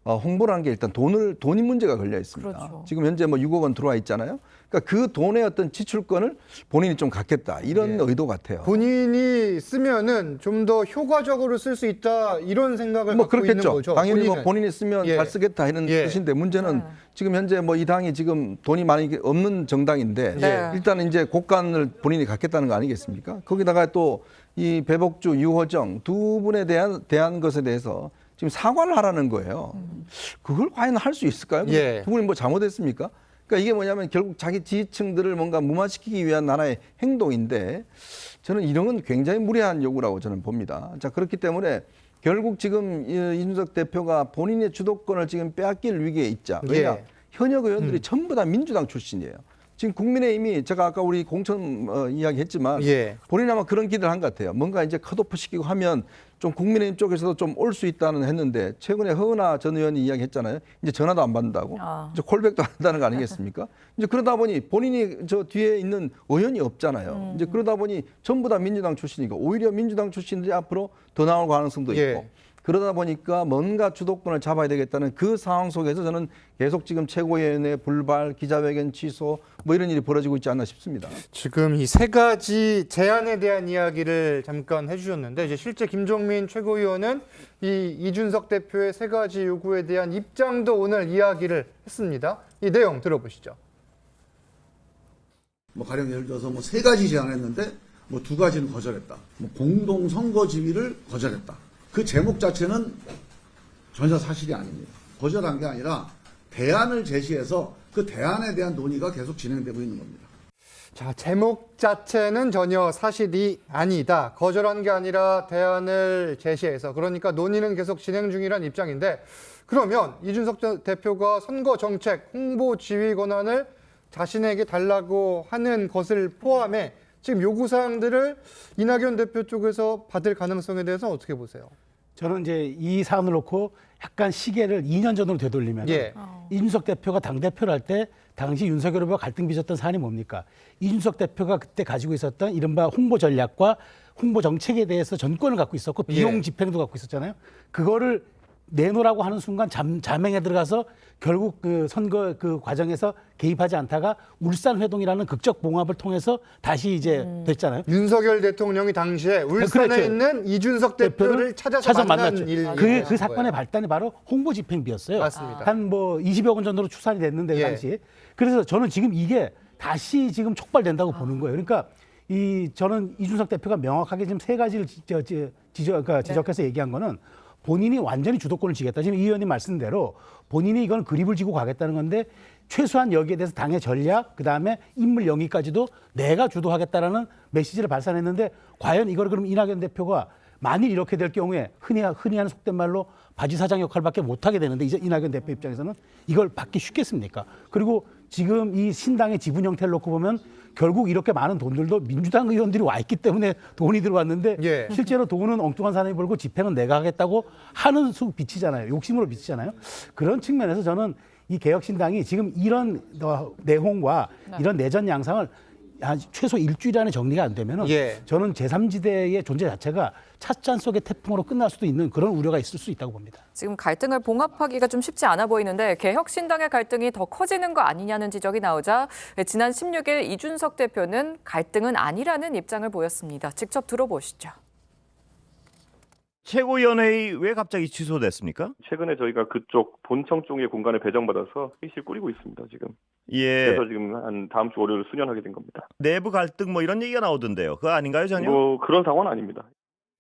D: 홍보라는 게 일단 돈이 문제가 걸려 있습니다.
B: 그렇죠.
D: 지금 현재 뭐 6억 원 들어와 있잖아요. 그러니까 그 돈의 어떤 지출권을 본인이 좀 갖겠다 이런 의도 같아요.
A: 본인이 쓰면은 좀 더 효과적으로 쓸 수 있다 이런 생각을
D: 뭐
A: 갖고 있는
D: 그렇겠죠.
A: 거죠.
D: 당연히
A: 본인은.
D: 뭐 본인이 쓰면
A: 예.
D: 잘 쓰겠다 이런
A: 예.
D: 뜻인데 문제는 지금 현재 뭐 이 당이 지금 돈이 많이 없는 정당인데
B: 네.
D: 일단은 이제 곳간을 본인이 갖겠다는 거 아니겠습니까? 거기다가 또 이 배복주, 유호정 두 분에 대한 것에 대해서 지금 사과를 하라는 거예요. 그걸 과연 할 수 있을까요?
A: 예.
D: 두 분이 뭐 잘못했습니까? 그러니까 이게 뭐냐면 결국 자기 지지층들을 뭔가 무마시키기 위한 하나의 행동인데 저는 이런 건 굉장히 무례한 요구라고 저는 봅니다. 자, 그렇기 때문에 결국 지금 이준석 대표가 본인의 주도권을 지금 빼앗길 위기에 있자. 왜냐?
A: 예.
D: 현역 의원들이 전부 다 민주당 출신이에요. 지금 국민의힘이 제가 아까 우리 공천 이야기했지만
A: 예.
D: 본인이 아마 그런 기대를 한 것 같아요. 뭔가 이제 컷오프 시키고 하면 좀 국민의힘 쪽에서도 좀 올 수 있다는 했는데 최근에 허은하 전 의원이 이야기했잖아요. 이제 전화도 안 받는다고. 이제 콜백도 안 한다는 거 아니겠습니까? 이제 그러다 보니 본인이 저 뒤에 있는 의원이 없잖아요. 이제 그러다 보니 전부 다 민주당 출신이고 오히려 민주당 출신들이 앞으로 더 나올 가능성도 있고.
A: 예.
D: 그러다 보니까 뭔가 주도권을 잡아야 되겠다는 그 상황 속에서 저는 계속 지금 최고위원회 불발, 기자회견 취소 뭐 이런 일이 벌어지고 있지 않나 싶습니다.
A: 지금 이 세 가지 제안에 대한 이야기를 잠깐 해주셨는데 이제 실제 김종민 최고위원은 이 이준석 대표의 세 가지 요구에 대한 입장도 오늘 이야기를 했습니다. 이 내용 들어보시죠.
O: 뭐 가령 예를 들어서 뭐 3가지 제안했는데 뭐 2가지는 거절했다. 뭐 공동 선거 지위를 거절했다. 그 제목 자체는 전혀 사실이 아닙니다. 거절한 게 아니라 대안을 제시해서 그 대안에 대한 논의가 계속 진행되고 있는 겁니다.
A: 자, 제목 자체는 전혀 사실이 아니다. 거절한 게 아니라 대안을 제시해서 그러니까 논의는 계속 진행 중이라는 입장인데 그러면 이준석 대표가 선거 정책, 홍보 지휘 권한을 자신에게 달라고 하는 것을 포함해 지금 요구사항들을 이낙연 대표 쪽에서 받을 가능성에 대해서 어떻게 보세요?
I: 저는 이제 이 사안을 놓고 약간 시계를 2년 전으로 되돌리면
A: 예.
I: 이준석 대표가 당대표를 할 때 당시 윤석열 후보가 갈등 빚었던 사안이 뭡니까? 이준석 대표가 그때 가지고 있었던 이른바 홍보 전략과 홍보 정책에 대해서 전권을 갖고 있었고 비용
A: 예.
I: 집행도 갖고 있었잖아요. 그거를 내놓으라고 하는 순간 자맹에 들어가서 결국 그 선거 그 과정에서 개입하지 않다가 울산 회동이라는 극적 봉합을 통해서 다시 이제 됐잖아요.
A: 윤석열 대통령이 당시에 울산에
I: 그렇죠.
A: 있는 이준석 대표를 찾아서 만난
I: 만났죠.
A: 일.
I: 그 사건의 발단이 바로 홍보 집행비였어요.
A: 맞습니다.
I: 한 뭐 20여 원 정도로 추산이 됐는데 그
A: 예.
I: 당시. 그래서 저는 지금 이게 다시 지금 촉발된다고 보는 거예요. 그러니까 저는 이준석 대표가 명확하게 지금 세 가지를 지적해서 얘기한 거는 본인이 완전히 주도권을 쥐겠다. 지금 이 의원님 말씀대로 본인이 이건 그립을 쥐고 가겠다는 건데 최소한 여기에 대해서 당의 전략, 그다음에 인물 영위까지도 내가 주도하겠다라는 메시지를 발산했는데 과연 이걸 그럼 이낙연 대표가 만일 이렇게 될 경우에 흔히 하는 속된 말로 바지 사장 역할밖에 못하게 되는데 이제 이낙연 대표 입장에서는 이걸 받기 쉽겠습니까? 그리고 지금 이 신당의 지분 형태를 놓고 보면 결국 이렇게 많은 돈들도 민주당 의원들이 와 있기 때문에 돈이 들어왔는데
A: 예.
I: 실제로 돈은 엉뚱한 사람이 벌고 집행은 내가 하겠다고 하는 수 비치잖아요. 욕심으로 비치잖아요. 그런 측면에서 저는 이 개혁신당이 지금 이런 내홍과 이런 내전 양상을 최소 일주일 안에 정리가 안 되면은
A: 예.
I: 저는 제3지대의 존재 자체가 찻잔 속의 태풍으로 끝날 수도 있는 그런 우려가 있을 수 있다고 봅니다.
B: 지금 갈등을 봉합하기가 좀 쉽지 않아 보이는데 개혁신당의 갈등이 더 커지는 거 아니냐는 지적이 나오자 지난 16일 이준석 대표는 갈등은 아니라는 입장을 보였습니다. 직접 들어보시죠.
P: 최고위원회의 왜 갑자기 취소됐습니까?
Q: 최근에 저희가 그쪽 본청 쪽의 공간을 배정받아서 회의실 꾸리고 있습니다, 지금.
P: 예.
Q: 그래서 지금 한 다음 주 월요일 수년하게 된 겁니다.
P: 내부 갈등 뭐 이런 얘기가 나오던데요. 그거 아닌가요, 전혀?
Q: 뭐 그런 상황은 아닙니다.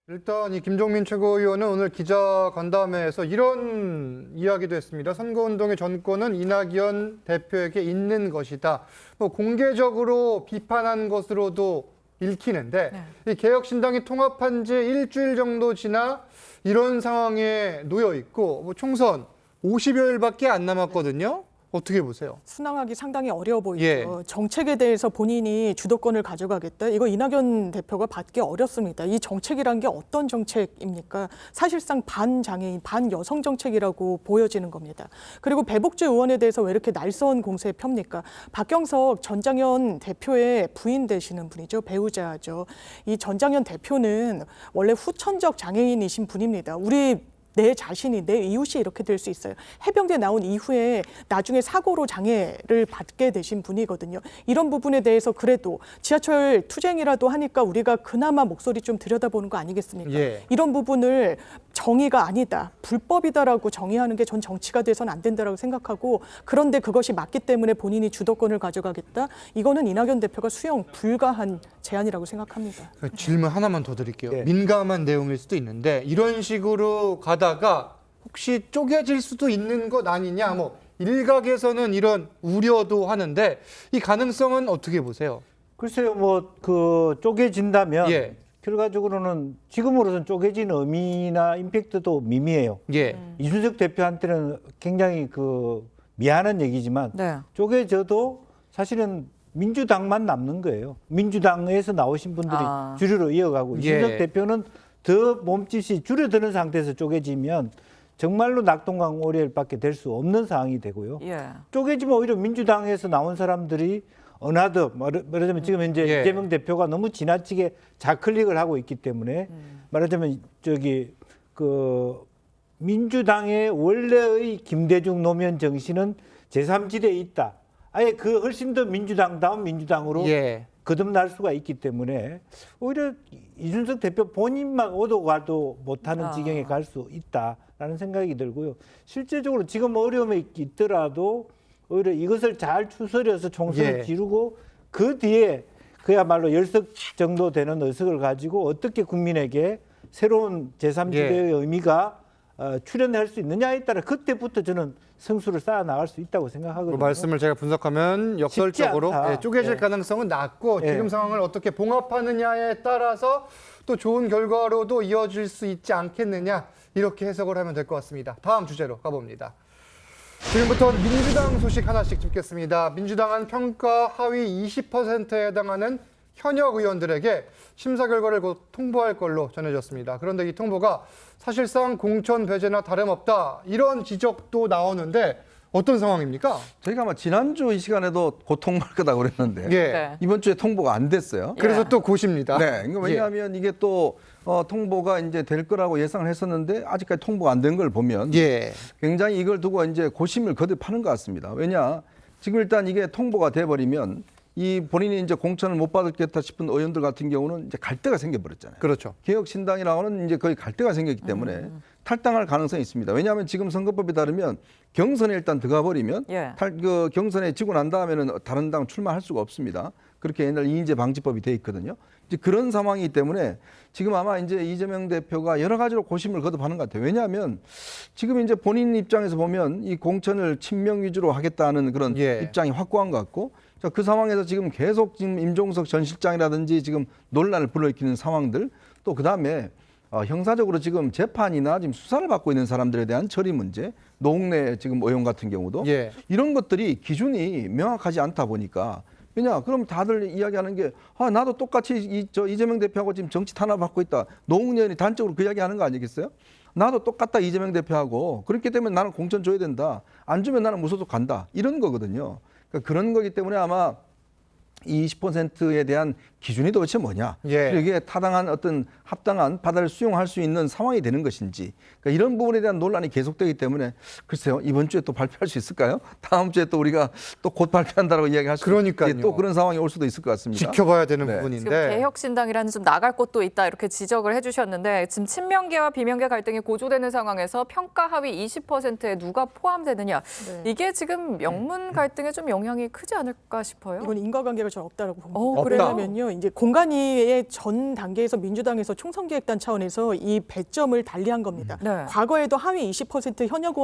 A: 일단 이 김종민 최고위원은 오늘 기자간담회에서 이런 이야기도 했습니다. 선거운동의 전권은 이낙연 대표에게 있는 것이다. 뭐 공개적으로 비판한 것으로도 읽히는데 이 개혁신당이 통합한 지 일주일 정도 지나 이런 상황에 놓여 있고 뭐 총선 50여일밖에 안 남았거든요. 어떻게 보세요?
H: 순항하기 상당히 어려워 보이죠.
A: 예.
H: 정책에 대해서 본인이 주도권을 가져가겠다. 이거 이낙연 대표가 받기 어렵습니다. 이 정책이란 게 어떤 정책입니까? 사실상 반장애인, 반여성 정책이라고 보여지는 겁니다. 그리고 배복주 의원에 대해서 왜 이렇게 날선 공세에 펴니까? 박경석 전장현 대표의 부인 되시는 분이죠. 배우자죠. 이 전장현 대표는 원래 후천적 장애인이신 분입니다. 우리 내 자신이, 내 이웃이 이렇게 될 수 있어요. 해병대 나온 이후에 나중에 사고로 장애를 받게 되신 분이거든요. 이런 부분에 대해서 그래도 지하철 투쟁이라도 하니까 우리가 그나마 목소리 좀 들여다보는 거 아니겠습니까?
A: 예.
H: 이런 부분을 정의가 아니다, 불법이다라고 정의하는 게 전 정치가 돼서는 안 된다라고 생각하고, 그런데 그것이 맞기 때문에 본인이 주도권을 가져가겠다. 이거는 이낙연 대표가 수용 불가한 제안이라고 생각합니다.
A: 질문 하나만 더 드릴게요.
G: 예.
A: 민감한 내용일 수도 있는데 이런 식으로 가다가 혹시 쪼개질 수도 있는 것 아니냐, 뭐 일각에서는 이런 우려도 하는데 이 가능성은 어떻게 보세요?
G: 글쎄요, 뭐 그 쪼개진다면
A: 예.
G: 결과적으로는 지금으로선 쪼개진 의미나 임팩트도 미미해요.
A: 예.
G: 이준석 대표한테는 굉장히 그 미안한 얘기지만
B: 네.
G: 쪼개져도 사실은 민주당만 남는 거예요. 민주당에서 나오신 분들이 주류로 이어가고 이준석
A: 예.
G: 대표는 더 몸짓이 줄어드는 상태에서 쪼개지면 정말로 낙동강 오리알밖에 될 수 없는 상황이 되고요.
B: 예.
G: 쪼개지면 오히려 민주당에서 나온 사람들이 어나더 말하자면 지금 현재
A: 예.
G: 이재명 대표가 너무 지나치게 좌클릭을 하고 있기 때문에 말하자면 저기 그 민주당의 원래의 김대중 노무현 정신은 제3지대에 있다. 아예 그 훨씬 더 민주당다운 민주당으로
A: 예.
G: 거듭날 수가 있기 때문에 오히려 이준석 대표 본인만 오도 가도 못하는 지경에 갈 수 있다라는 생각이 들고요. 실제적으로 지금 어려움에 있더라도 오히려 이것을 잘 추스려서 총선을
A: 예.
G: 지르고 그 뒤에 그야말로 10석 정도 되는 의석을 가지고 어떻게 국민에게 새로운 제3지대의 의미가 출현할 수 있느냐에 따라 그때부터 저는 승수를 쌓아 나갈 수 있다고 생각하거든요.
A: 그 말씀을 제가 분석하면 역설적으로
G: 않다.
A: 쪼개질
G: 예.
A: 가능성은 낮고
G: 예.
A: 지금 상황을 어떻게 봉합하느냐에 따라서 또 좋은 결과로도 이어질 수 있지 않겠느냐, 이렇게 해석을 하면 될 것 같습니다. 다음 주제로 가봅니다. 지금부터는 민주당 소식 하나씩 짚겠습니다. 민주당은 평가 하위 20%에 해당하는 현역 의원들에게 심사 결과를 곧 통보할 걸로 전해졌습니다. 그런데 이 통보가 사실상 공천 배제나 다름없다, 이런 지적도 나오는데 어떤 상황입니까?
D: 저희가 아마 지난주 이 시간에도 곧 통보할 거다 그랬는데
A: 예.
B: 네.
D: 이번 주에 통보가 안 됐어요.
A: 그래서 또 고십니다.
D: 네, 그러니까 왜냐하면 이게 또 통보가 이제 될 거라고 예상을 했었는데 아직까지 통보가 안 된 걸 보면
A: 예.
D: 굉장히 이걸 두고 이제 고심을 거듭하는 것 같습니다. 왜냐, 지금 일단 이게 통보가 돼버리면 이 본인이 이제 공천을 못 받겠다 싶은 의원들 같은 경우는 이제 갈대가 생겨버렸잖아요.
A: 그렇죠.
D: 개혁신당이라고는 이제 거의 갈대가 생겼기 때문에 탈당할 가능성이 있습니다. 왜냐하면 지금 선거법에 따르면 경선에 일단 들어가 버리면
B: 예.
D: 경선에 지고 난 다음에는 다른 당 출마할 수가 없습니다. 그렇게 옛날 이인제 방지법이 돼 있거든요. 이제 그런 상황이기 때문에 지금 아마 이제 이재명 대표가 여러 가지로 고심을 거듭하는 것 같아요. 왜냐하면 지금 이제 본인 입장에서 보면 이 공천을 친명 위주로 하겠다는 그런
A: 예.
D: 입장이 확고한 것 같고, 자, 그 상황에서 지금 계속 지금 임종석 전 실장이라든지 지금 논란을 불러일으키는 상황들, 또 그 다음에 형사적으로 지금 재판이나 지금 수사를 받고 있는 사람들에 대한 처리 문제, 노웅래 지금 의원 같은 경우도
A: 예.
D: 이런 것들이 기준이 명확하지 않다 보니까, 왜냐, 그럼 다들 이야기하는 게 나도 똑같이 이재명 대표하고 지금 정치 탄압받고 있다. 노웅래 의원이 단적으로 그 이야기하는 거 아니겠어요? 나도 똑같다, 이재명 대표하고. 그렇기 때문에 나는 공천 줘야 된다. 안 주면 나는 무소속 간다. 이런 거거든요. 그러니까 그런 거기 때문에 아마 이 20%에 대한 기준이 도대체 뭐냐?
A: 예.
D: 이게 타당한 어떤 합당한 바다를 수용할 수 있는 상황이 되는 것인지, 그러니까 이런 부분에 대한 논란이 계속되기 때문에 글쎄요, 이번 주에 또 발표할 수 있을까요? 다음 주에 또 우리가 또 곧 발표한다라고 이야기할 수
A: 그러니까요.
D: 또 그런 상황이 올 수도 있을 것 같습니다.
A: 지켜봐야 되는
D: 네.
A: 부분인데.
B: 지금 개혁신당이라는 좀 나갈 곳도 있다, 이렇게 지적을 해주셨는데, 지금 친명계와 비명계 갈등이 고조되는 상황에서 평가 하위 20%에 누가 포함되느냐,
H: 네.
B: 이게 지금 명문 갈등에 좀 영향이 크지 않을까 싶어요.
H: 이건 인과관계가 전 없다라고 봅니다.
A: 없다.
H: 왜냐하면요, 이제 공간위의 전 단계에서 민주당에서 총선기획단 차원에서 이 배점을 달리한 겁니다.
B: 네.
H: 과거에도 하위 20% 현역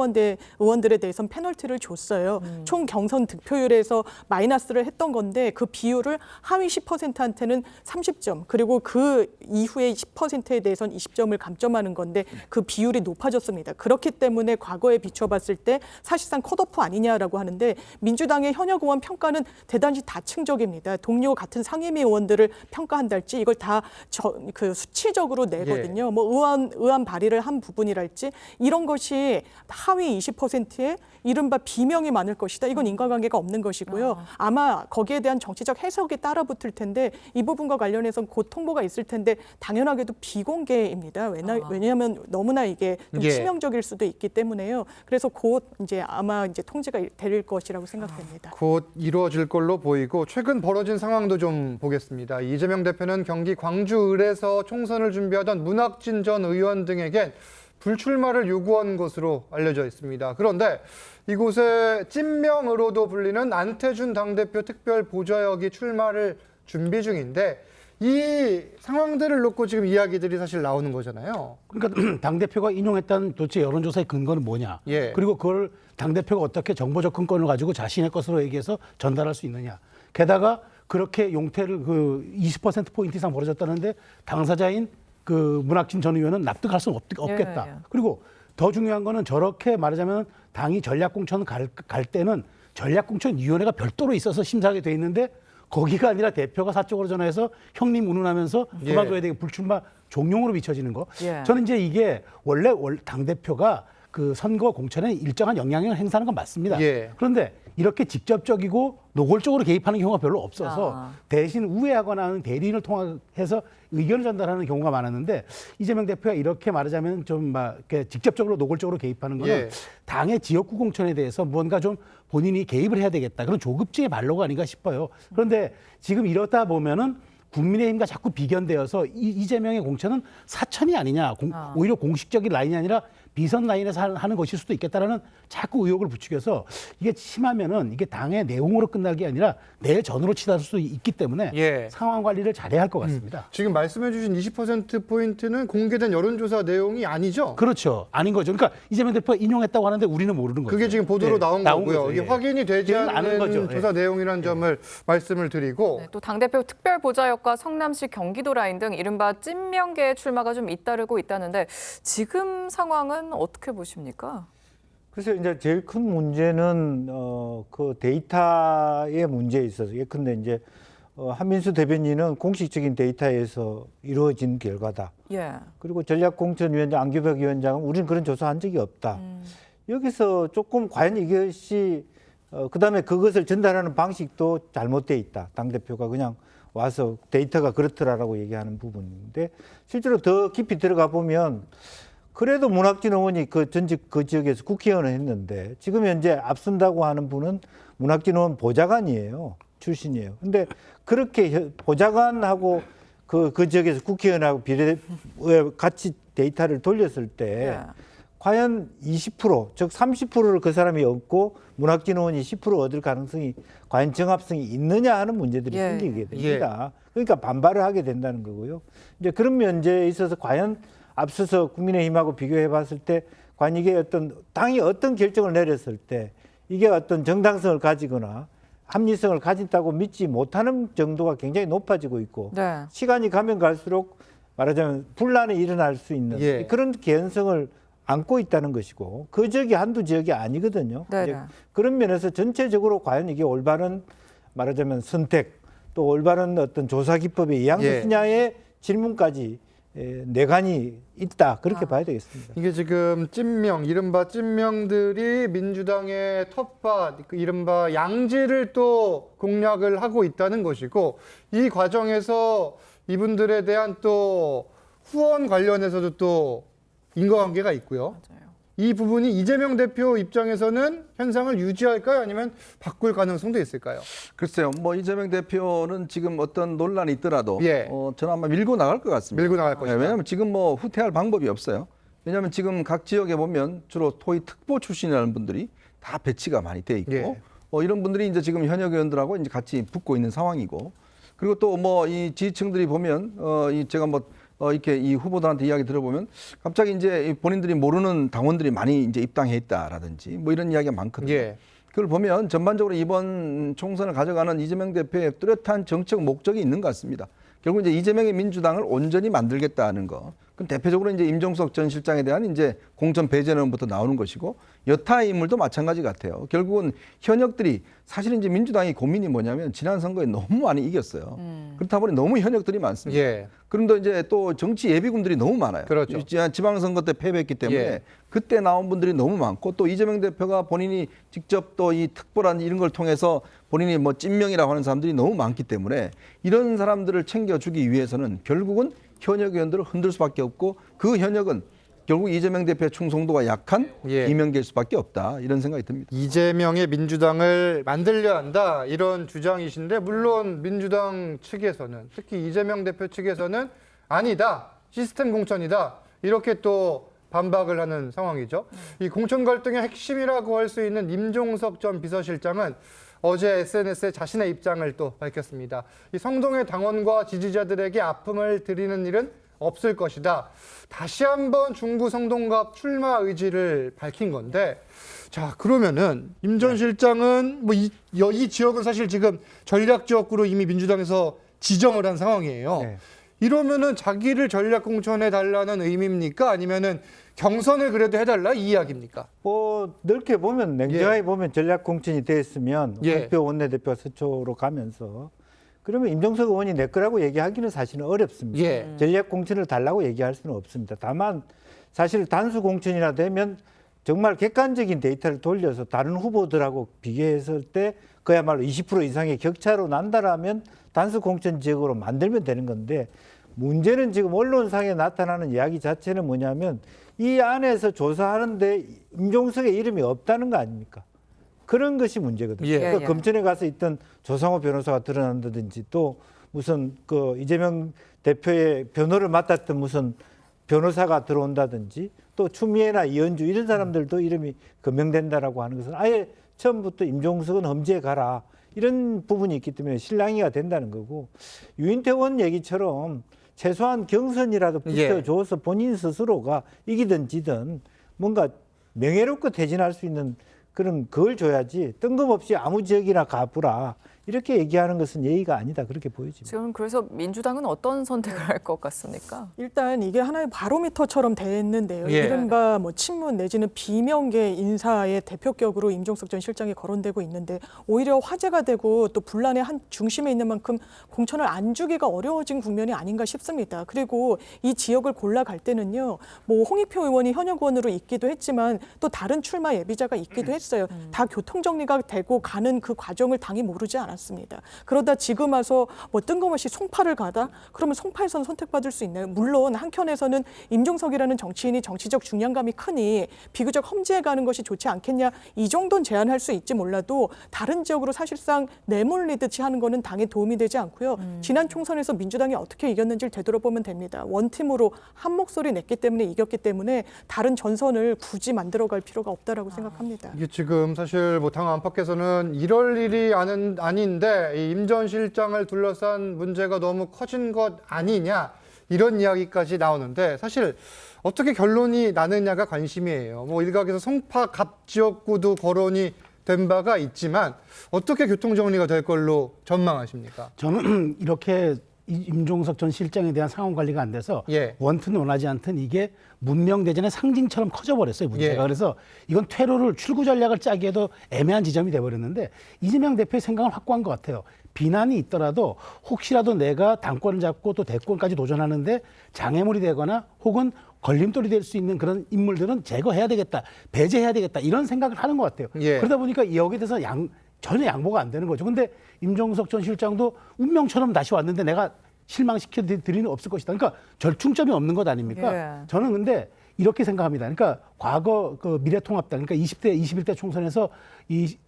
H: 의원들에 대해서는 페널티를 줬어요. 총 경선 득표율에서 마이너스를 했던 건데 그 비율을 하위 10%한테는 30점, 그리고 그 이후에 10%에 대해서는 20점을 감점하는 건데 그 비율이 높아졌습니다. 그렇기 때문에 과거에 비춰봤을 때 사실상 컷오프 아니냐라고 하는데, 민주당의 현역 의원 평가는 대단히 다층적입니다. 동료 같은 상임위 의원들은 의원들을 평가한달지 이걸 다 그 수치적으로 내거든요. 뭐 의원 발의를 한 부분이랄지 이런 것이 하위 20%에 이른바 비명이 많을 것이다. 이건 인과관계가 없는 것이고요. 아마 거기에 대한 정치적 해석이 따라붙을 텐데 이 부분과 관련해서 곧 통보가 있을 텐데 당연하게도 비공개입니다. 왜냐하면 너무나 이게 좀 치명적일 수도 있기 때문에요. 그래서 곧 이제 아마 이제 통지가 될 것이라고 생각됩니다.
A: 곧 이루어질 걸로 보이고 최근 벌어진 상황도 좀 보겠습니다. 이재명 대표는 경기 광주을에서 총선을 준비하던 문학진 전 의원 등에겐 불출마를 요구한 것으로 알려져 있습니다. 그런데 이곳에 찐명으로도 불리는 안태준 당대표 특별 보좌역이 출마를 준비 중인데 이 상황들을 놓고 지금 이야기들이 사실 나오는 거잖아요.
I: 그러니까 당대표가 인용했다는 도대체 여론조사의 근거는 뭐냐. 그리고 그걸 당대표가 어떻게 정보 접근권을 가지고 자신의 것으로 얘기해서 전달할 수 있느냐. 게다가 그렇게 용태를 그 20%포인트 이상 벌어졌다는데 당사자인 그 문학진 전 의원은 납득할 수는 없겠다. 그리고 더 중요한 거는 저렇게 말하자면 당이 전략공천 갈 때는 전략공천위원회가 별도로 있어서 심사하게 돼 있는데 거기가 아니라 대표가 사적으로 전화해서 형님 운운하면서 그만둬야 되게 불출마 종용으로 비춰지는 거. 저는 이제 이게 원래 당대표가 그 선거 공천에 일정한 영향력을 행사하는 건 맞습니다. 그런데 이렇게 직접적이고 노골적으로 개입하는 경우가 별로 없어서 대신 우회하거나 하는 대리인을 통해서 의견을 전달하는 경우가 많았는데 이재명 대표가 이렇게 말하자면 좀 막 이렇게 직접적으로 노골적으로 개입하는 거는 당의 지역구 공천에 대해서 뭔가 좀 본인이 개입을 해야 되겠다. 그런 조급증의 말로가 아닌가 싶어요. 그런데 지금 이러다 보면은 국민의힘과 자꾸 비견되어서 이재명의 공천은 사천이 아니냐, 오히려 공식적인 라인이 아니라 비선 라인에서 하는 것일 수도 있겠다라는 자꾸 의혹을 부추겨서 이게 심하면은 이게 당의 내용으로 끝날 게 아니라 내일 전으로 치닫을 수 있기 때문에 상황 관리를 잘해야 할 것 같습니다.
A: 지금 말씀해주신 20%포인트는 공개된 여론조사 내용이 아니죠?
I: 그렇죠. 아닌 거죠. 그러니까 이재명 대표가 인용했다고 하는데 우리는 모르는 거죠.
A: 그게 지금 보도로 나온 거고요.
I: 거죠.
A: 이게 확인이 되지 않은 거죠. 조사 내용이라는 점을 말씀을 드리고
B: 또 당대표 특별보좌역과 성남시 경기도 라인 등 이른바 찐명계의 출마가 좀 잇따르고 있다는데 지금 상황은 어떻게 보십니까?
G: 글쎄요, 이제 제일 큰 문제는 그 데이터의 문제에 있어서 예컨대 이제 한민수 대변인은 공식적인 데이터에서 이루어진 결과다. 그리고 전략공천위원장 안규백 위원장은 우리는 그런 조사한 적이 없다. 여기서 조금 과연 이것이 그다음에 그것을 전달하는 방식도 잘못돼 있다. 당대표가 그냥 와서 데이터가 그렇더라라고 얘기하는 부분인데 실제로 더 깊이 들어가 보면 그래도 문학진 의원이 전직 그 지역에서 국회의원을 했는데 지금 현재 앞선다고 하는 분은 문학진 의원 보좌관이에요. 출신이에요. 근데 그렇게 보좌관하고 그 지역에서 국회의원하고 같이 데이터를 돌렸을 때 과연 20%, 즉 30%를 그 사람이 얻고 문학진 의원이 10% 얻을 가능성이 과연 정합성이 있느냐 하는 문제들이 생기게 됩니다. 그러니까 반발을 하게 된다는 거고요. 이제 그런 면제에 있어서 과연 앞서서 국민의힘하고 비교해 봤을 때 과연 이게 당이 어떤 결정을 내렸을 때 이게 어떤 정당성을 가지거나 합리성을 가진다고 믿지 못하는 정도가 굉장히 높아지고 있고 시간이 가면 갈수록 말하자면 분란이 일어날 수 있는 그런 개연성을 안고 있다는 것이고 그 지역이 한두 지역이 아니거든요. 그런 면에서 전체적으로 과연 이게 올바른 말하자면 선택 또 올바른 어떤 조사 기법에 의한 질문까지 내관이 있다 그렇게 봐야 되겠습니다.
A: 이게 지금 찐명, 이른바 찐명들이 민주당의 텃밭, 이른바 양지를 또 공략을 하고 있다는 것이고 이 과정에서 이분들에 대한 또 후원 관련해서도 또 인과관계가 있고요. 이 부분이 이재명 대표 입장에서는 현상을 유지할까요? 아니면 바꿀 가능성도 있을까요?
D: 글쎄요. 뭐 이재명 대표는 지금 어떤 논란이 있더라도 저는 아마 밀고 나갈 것 같습니다.
A: 밀고 나갈 것이다.
D: 왜냐하면 지금 뭐 후퇴할 방법이 없어요. 왜냐하면 지금 각 지역에 보면 주로 토의 특보 출신이라는 분들이 다 배치가 많이 돼 있고 이런 분들이 이제 지금 현역 의원들하고 이제 같이 붙고 있는 상황이고 그리고 또 뭐 이 지지층들이 보면 제가 이렇게 이 후보들한테 이야기 들어보면 갑자기 이제 본인들이 모르는 당원들이 많이 이제 입당해 있다라든지 뭐 이런 이야기가 많거든요. 그걸 보면 전반적으로 이번 총선을 가져가는 이재명 대표의 뚜렷한 정책 목적이 있는 것 같습니다. 결국 이제 이재명의 민주당을 온전히 만들겠다는 거. 그럼 대표적으로 이제 임종석 전 실장에 대한 이제 공천 배제론부터 나오는 것이고 여타 인물도 마찬가지 같아요. 결국은 현역들이 사실 이제 민주당이 고민이 뭐냐면 지난 선거에 너무 많이 이겼어요. 그렇다 보니 너무 현역들이 많습니다.
A: 예.
D: 그런데 이제 또 정치 예비군들이 너무 많아요.
A: 그렇죠.
D: 지방선거 때 패배했기 때문에
A: 예.
D: 그때 나온 분들이 너무 많고 또 이재명 대표가 본인이 직접 또 이 특보란 이런 걸 통해서 본인이 뭐 찐명이라고 하는 사람들이 너무 많기 때문에 이런 사람들을 챙겨주기 위해서는 결국은 현역 의원들을 흔들 수밖에 없고 그 현역은 결국 이재명 대표의 충성도가 약한
A: 예.
D: 이명계일 수밖에 없다 이런 생각이 듭니다.
A: 이재명의 민주당을 만들려 한다 이런 주장이신데 물론 민주당 측에서는 특히 이재명 대표 측에서는 아니다 시스템 공천이다 이렇게 또 반박을 하는 상황이죠. 이 공천 갈등의 핵심이라고 할 수 있는 임종석 전 비서실장은 어제 SNS에 자신의 입장을 또 밝혔습니다. 이 성동의 당원과 지지자들에게 아픔을 드리는 일은 없을 것이다. 다시 한번 중구 성동갑 출마 의지를 밝힌 건데, 자 그러면은 임 전 실장은 뭐 이 지역은 사실 지금 전략 지역구로 이미 민주당에서 지정을 한 상황이에요.
G: 네.
A: 이러면은 자기를 전략 공천해 달라는 의미입니까? 아니면은 경선을 그래도 해달라 이 이야기입니까?
G: 뭐 넓게 보면 냉정하게 보면 전략 공천이 됐으면
A: 예.
G: 홍표 원내대표 서초로 가면서 그러면 임종석 의원이 내 거라고 얘기하기는 사실은 어렵습니다.
A: 예.
G: 전략 공천을 달라고 얘기할 수는 없습니다. 다만 사실 단수 공천이라 되면 정말 객관적인 데이터를 돌려서 다른 후보들하고 비교했을 때 그야말로 20% 이상의 격차로 난다라면 단수 공천 지역으로 만들면 되는 건데 문제는 지금 언론상에 나타나는 이야기 자체는 뭐냐면 이 안에서 조사하는데 임종석의 이름이 없다는 거 아닙니까? 그런 것이 문제거든요.
A: 예.
G: 그러니까 검찰에 가서 있던 조상호 변호사가 드러난다든지 또 무슨 그 이재명 대표의 변호를 맡았던 무슨 변호사가 들어온다든지 또 추미애나 이현주 이런 사람들도 이름이 검명된다라고 하는 것은 아예 처음부터 임종석은 험지에 가라 이런 부분이 있기 때문에 실랑이가 된다는 거고 유인태원 얘기처럼 최소한 경선이라도 붙여줘서 본인 스스로가 이기든 지든 뭔가 명예롭게 퇴진할 수 있는 그런 그걸 줘야지 뜬금없이 아무 지역이나 가보라 이렇게 얘기하는 것은 예의가 아니다 그렇게 보여집니다.
B: 지금 그래서 민주당은 어떤 선택을 할 것 같습니까?
H: 일단 이게 하나의 바로미터처럼 됐는데요.
A: 예.
H: 이른바 뭐 친문 내지는 비명계 인사의 대표격으로 임종석 전 실장이 거론되고 있는데 오히려 화제가 되고 또 분란의 한 중심에 있는 만큼 공천을 안 주기가 어려워진 국면이 아닌가 싶습니다. 그리고 이 지역을 골라갈 때는요. 뭐 홍익표 의원이 현역 의원으로 있기도 했지만 또 다른 출마 예비자가 있기도 했어요. 다 교통정리가 되고 가는 그 과정을 당이 모르지 않았습니다. 그러다 지금 와서 뭐 뜬금없이 송파를 가다? 그러면 송파에서는 선택받을 수 있나요? 물론 한켠에서는 임종석이라는 정치인이 정치적 중량감이 크니 비교적 험지에 가는 것이 좋지 않겠냐 이 정도는 제안할 수 있지 몰라도 다른 지역으로 사실상 내몰리듯이 하는 거는 당에 도움이 되지 않고요. 지난 총선에서 민주당이 어떻게 이겼는지를 되돌아보면 됩니다. 원팀으로 한 목소리 냈기 때문에 이겼기 때문에 다른 전선을 굳이 만들어갈 필요가 없다라고 생각합니다.
A: 이게 지금 사실 뭐 당 안팎에서는 이럴 일이 아닌데 임 전 실장을 둘러싼 문제가 너무 커진 것 아니냐 이런 이야기까지 나오는데 사실 어떻게 결론이 나느냐가 관심이에요. 뭐 일각에서 송파 갑 지역구도 거론이 된 바가 있지만 어떻게 교통정리가 될 걸로 전망하십니까?
I: 저는 이렇게 임종석 전 실장에 대한 상황 관리가 안 돼서
A: 예.
I: 원튼 원하지 않든 이게 문명대전의 상징처럼 커져버렸어요. 문제가.
A: 예.
I: 그래서 이건 퇴로를 출구 전략을 짜기에도 애매한 지점이 돼버렸는데 이재명 대표의 생각은 확고한 것 같아요. 비난이 있더라도 혹시라도 내가 당권을 잡고 또 대권까지 도전하는데 장애물이 되거나 혹은 걸림돌이 될 수 있는 그런 인물들은 제거해야 되겠다. 배제해야 되겠다. 이런 생각을 하는 것 같아요.
A: 예.
I: 그러다 보니까 여기에 대해서 전혀 양보가 안 되는 거죠. 근데 임종석 전 실장도 운명처럼 다시 왔는데 내가 실망시켜 드릴 리는 없을 것이다. 그러니까 절충점이 없는 것 아닙니까?
B: 예.
I: 저는 근데 이렇게 생각합니다. 그러니까 과거 그 미래통합당, 그러니까 20대, 21대 총선에서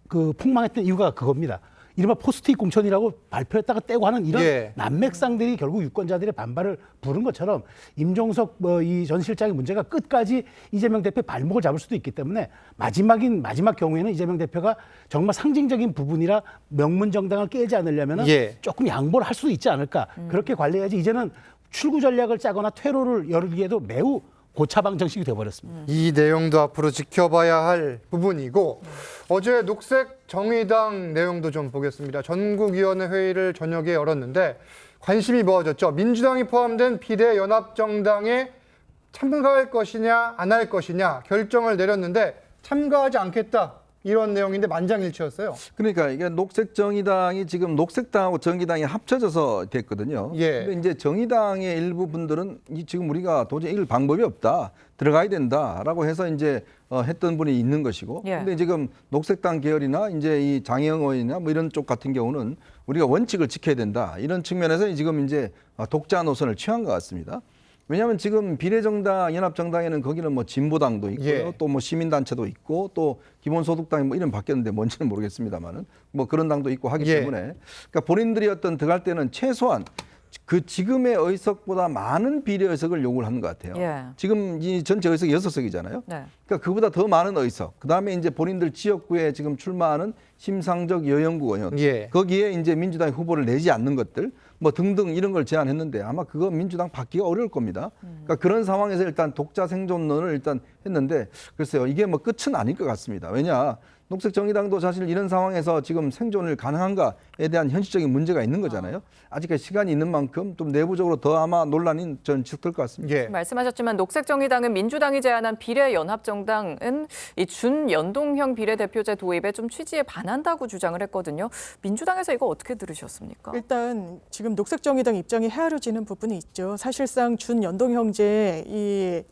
I: 그 폭망했던 이유가 그겁니다. 이른바 포스트잇 공천이라고 발표했다가 떼고 하는 이런
A: 예.
I: 난맥상들이 결국 유권자들의 반발을 부른 것처럼 임종석 이 전 실장의 문제가 끝까지 이재명 대표의 발목을 잡을 수도 있기 때문에 마지막 경우에는 이재명 대표가 정말 상징적인 부분이라 명문 정당을 깨지 않으려면
A: 예.
I: 조금 양보를 할 수도 있지 않을까. 그렇게 관리해야지 이제는 출구 전략을 짜거나 퇴로를 열기에도 매우 고차방 정식이 되어버렸습니다.
A: 이 내용도 앞으로 지켜봐야 할 부분이고 어제 녹색 정의당 내용도 좀 보겠습니다. 전국위원회 회의를 저녁에 열었는데 관심이 모아졌죠. 민주당이 포함된 비례연합정당의 참가할 것이냐 안 할 것이냐 결정을 내렸는데 참가하지 않겠다. 이런 내용인데 만장일치였어요.
D: 그러니까 이게 녹색정의당이 지금 녹색당하고 정의당이 합쳐져서 됐거든요.
A: 예.
D: 근데 이제 정의당의 일부 분들은 지금 우리가 도저히 이길 방법이 없다. 들어가야 된다라고 해서 이제 했던 분이 있는 것이고.
B: 예.
D: 근데 지금 녹색당 계열이나 이제 이 장혜영 의원이나 뭐 이런 쪽 같은 경우는 우리가 원칙을 지켜야 된다. 이런 측면에서 지금 이제 독자 노선을 취한 것 같습니다. 왜냐하면 지금 비례정당, 연합정당에는 거기는 뭐 진보당도 있고요,
A: 예.
D: 또 뭐 시민단체도 있고, 또 기본소득당이 뭐 이름 바뀌었는데 뭔지는 모르겠습니다만은 뭐 그런 당도 있고 하기
A: 예.
D: 때문에, 그러니까 본인들이 어떤 들어갈 때는 최소한 그 지금의 의석보다 많은 비례 의석을 요구를 하는 것 같아요.
B: 예.
D: 지금 이 전체 의석이 6석이잖아요.
B: 네.
D: 그러니까 그보다 더 많은 의석. 그다음에 이제 본인들 지역구에 지금 출마하는 심상정 여영구 의원.
A: 예.
D: 거기에 이제 민주당이 후보를 내지 않는 것들 뭐 등등 이런 걸 제안했는데 아마 그거 민주당 받기가 어려울 겁니다. 그러니까 그런 상황에서 일단 독자 생존론을 일단 했는데 글쎄요. 이게 뭐 끝은 아닐 것 같습니다. 왜냐? 녹색정의당도 사실 이런 상황에서 지금 생존을 가능한가에 대한 현실적인 문제가 있는 거잖아요. 아직까지 시간이 있는 만큼 좀 내부적으로 더 아마 논란이 전 지속될 것 같습니다.
A: 예.
B: 말씀하셨지만 녹색정의당은 민주당이 제안한 비례연합정당은 이 준연동형 비례대표제 도입에 좀 취지에 반한다고 주장을 했거든요. 민주당에서 이거 어떻게 들으셨습니까?
H: 일단 지금 녹색정의당 입장이 헤아려지는 부분이 있죠. 사실상 준연동형제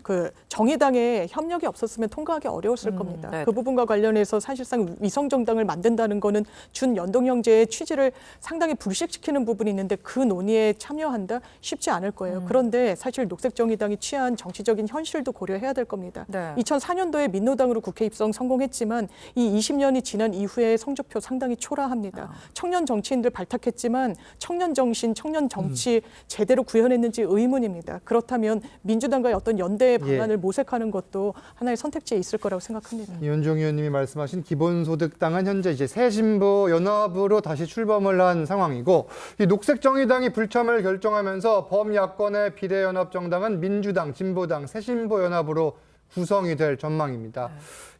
H: 그 정의당의 협력이 없었으면 통과하기 어려웠을 겁니다.
B: 네.
H: 그 부분과 관련해서 사실상 위성정당을 만든다는 거는 준연동형제의 취지를 상당히 불식시키는 부분이 있는데 그 논의에 참여한다? 쉽지 않을 거예요. 그런데 사실 녹색정의당이 취한 정치적인 현실도 고려해야 될 겁니다.
B: 네.
H: 2004년도에 민노당으로 국회 입성 성공했지만 이 20년이 지난 이후에 성적표 상당히 초라합니다. 청년 정치인들 발탁했지만 청년 정신, 청년 정치 제대로 구현했는지 의문입니다. 그렇다면 민주당과의 어떤 연대 방안을 모색하는 것도 하나의 선택지에 있을 거라고 생각합니다.
A: 이현종 의원님이 말씀하신 기본소득당은 현재 이제 새진보 연합으로 다시 출범을 한 상황이고 이 녹색정의당이 불참을 결정하면서 범야권의 비례연합정당은 민주당, 진보당, 새진보 연합으로 구성이 될 전망입니다.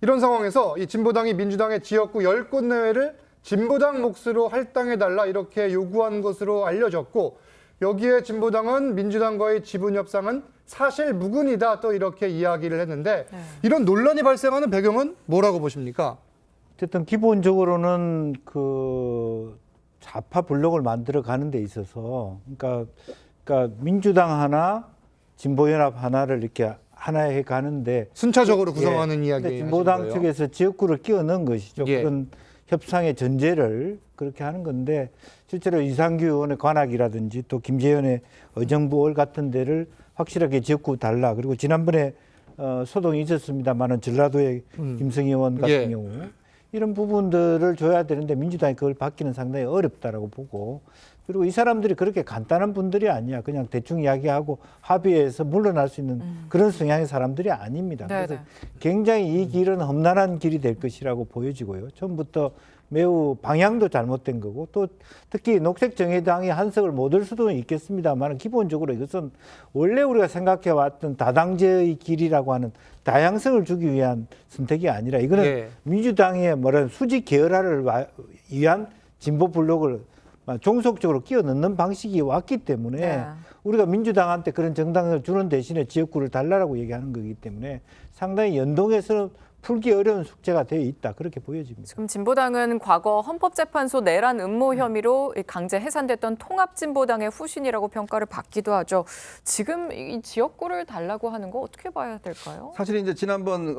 A: 이런 상황에서 이 진보당이 민주당의 지역구 10곳 내외를 진보당 몫으로 할당해달라 이렇게 요구한 것으로 알려졌고 여기에 진보당은 민주당과의 지분 협상은 사실 무근이다 또 이렇게 이야기를 했는데 이런 논란이 발생하는 배경은 뭐라고 보십니까?
G: 어쨌든 기본적으로는 그 좌파 블록을 만들어 가는 데 있어서 그러니까 민주당 하나, 진보연합 하나를 이렇게 하나에 가는데
A: 순차적으로 구성하는 이야기
G: 진보당
A: 하신 거예요?
G: 측에서 지역구를 끼워 넣은 것이죠.
A: 예.
G: 그런 협상의 전제를 그렇게 하는 건데 실제로 이상규 의원의 관악이라든지 또 김재현의 의정부월 같은 데를 확실하게 지역구 달라. 그리고 지난번에 소동이 있었습니다만은 전라도의 김성희 의원 같은
A: 예.
G: 경우 이런 부분들을 줘야 되는데 민주당이 그걸 받기는 상당히 어렵다라고 보고 그리고 이 사람들이 그렇게 간단한 분들이 아니야. 그냥 대충 이야기하고 합의해서 물러날 수 있는 그런 성향의 사람들이 아닙니다.
B: 네네.
G: 그래서 굉장히 이 길은 험난한 길이 될 것이라고 보여지고요. 처음부터 매우 방향도 잘못된 거고 또 특히 녹색정의당이 한석을 못 얻을 수도 있겠습니다만 기본적으로 이것은 원래 우리가 생각해왔던 다당제의 길이라고 하는 다양성을 주기 위한 선택이 아니라 이거는
A: 예.
G: 민주당의 뭐라는 수직 계열화를 위한 진보 블록을 종속적으로 끼워 넣는 방식이 왔기 때문에
B: 네.
G: 우리가 민주당한테 그런 정당을 주는 대신에 지역구를 달라고 얘기하는 거기 때문에 상당히 연동해서 풀기 어려운 숙제가 되어 있다. 그렇게 보여집니다.
B: 지금 진보당은 과거 헌법재판소 내란 음모 혐의로 강제 해산됐던 통합진보당의 후신이라고 평가를 받기도 하죠. 지금 이 지역구를 달라고 하는 거 어떻게 봐야 될까요?
D: 사실 이제 지난번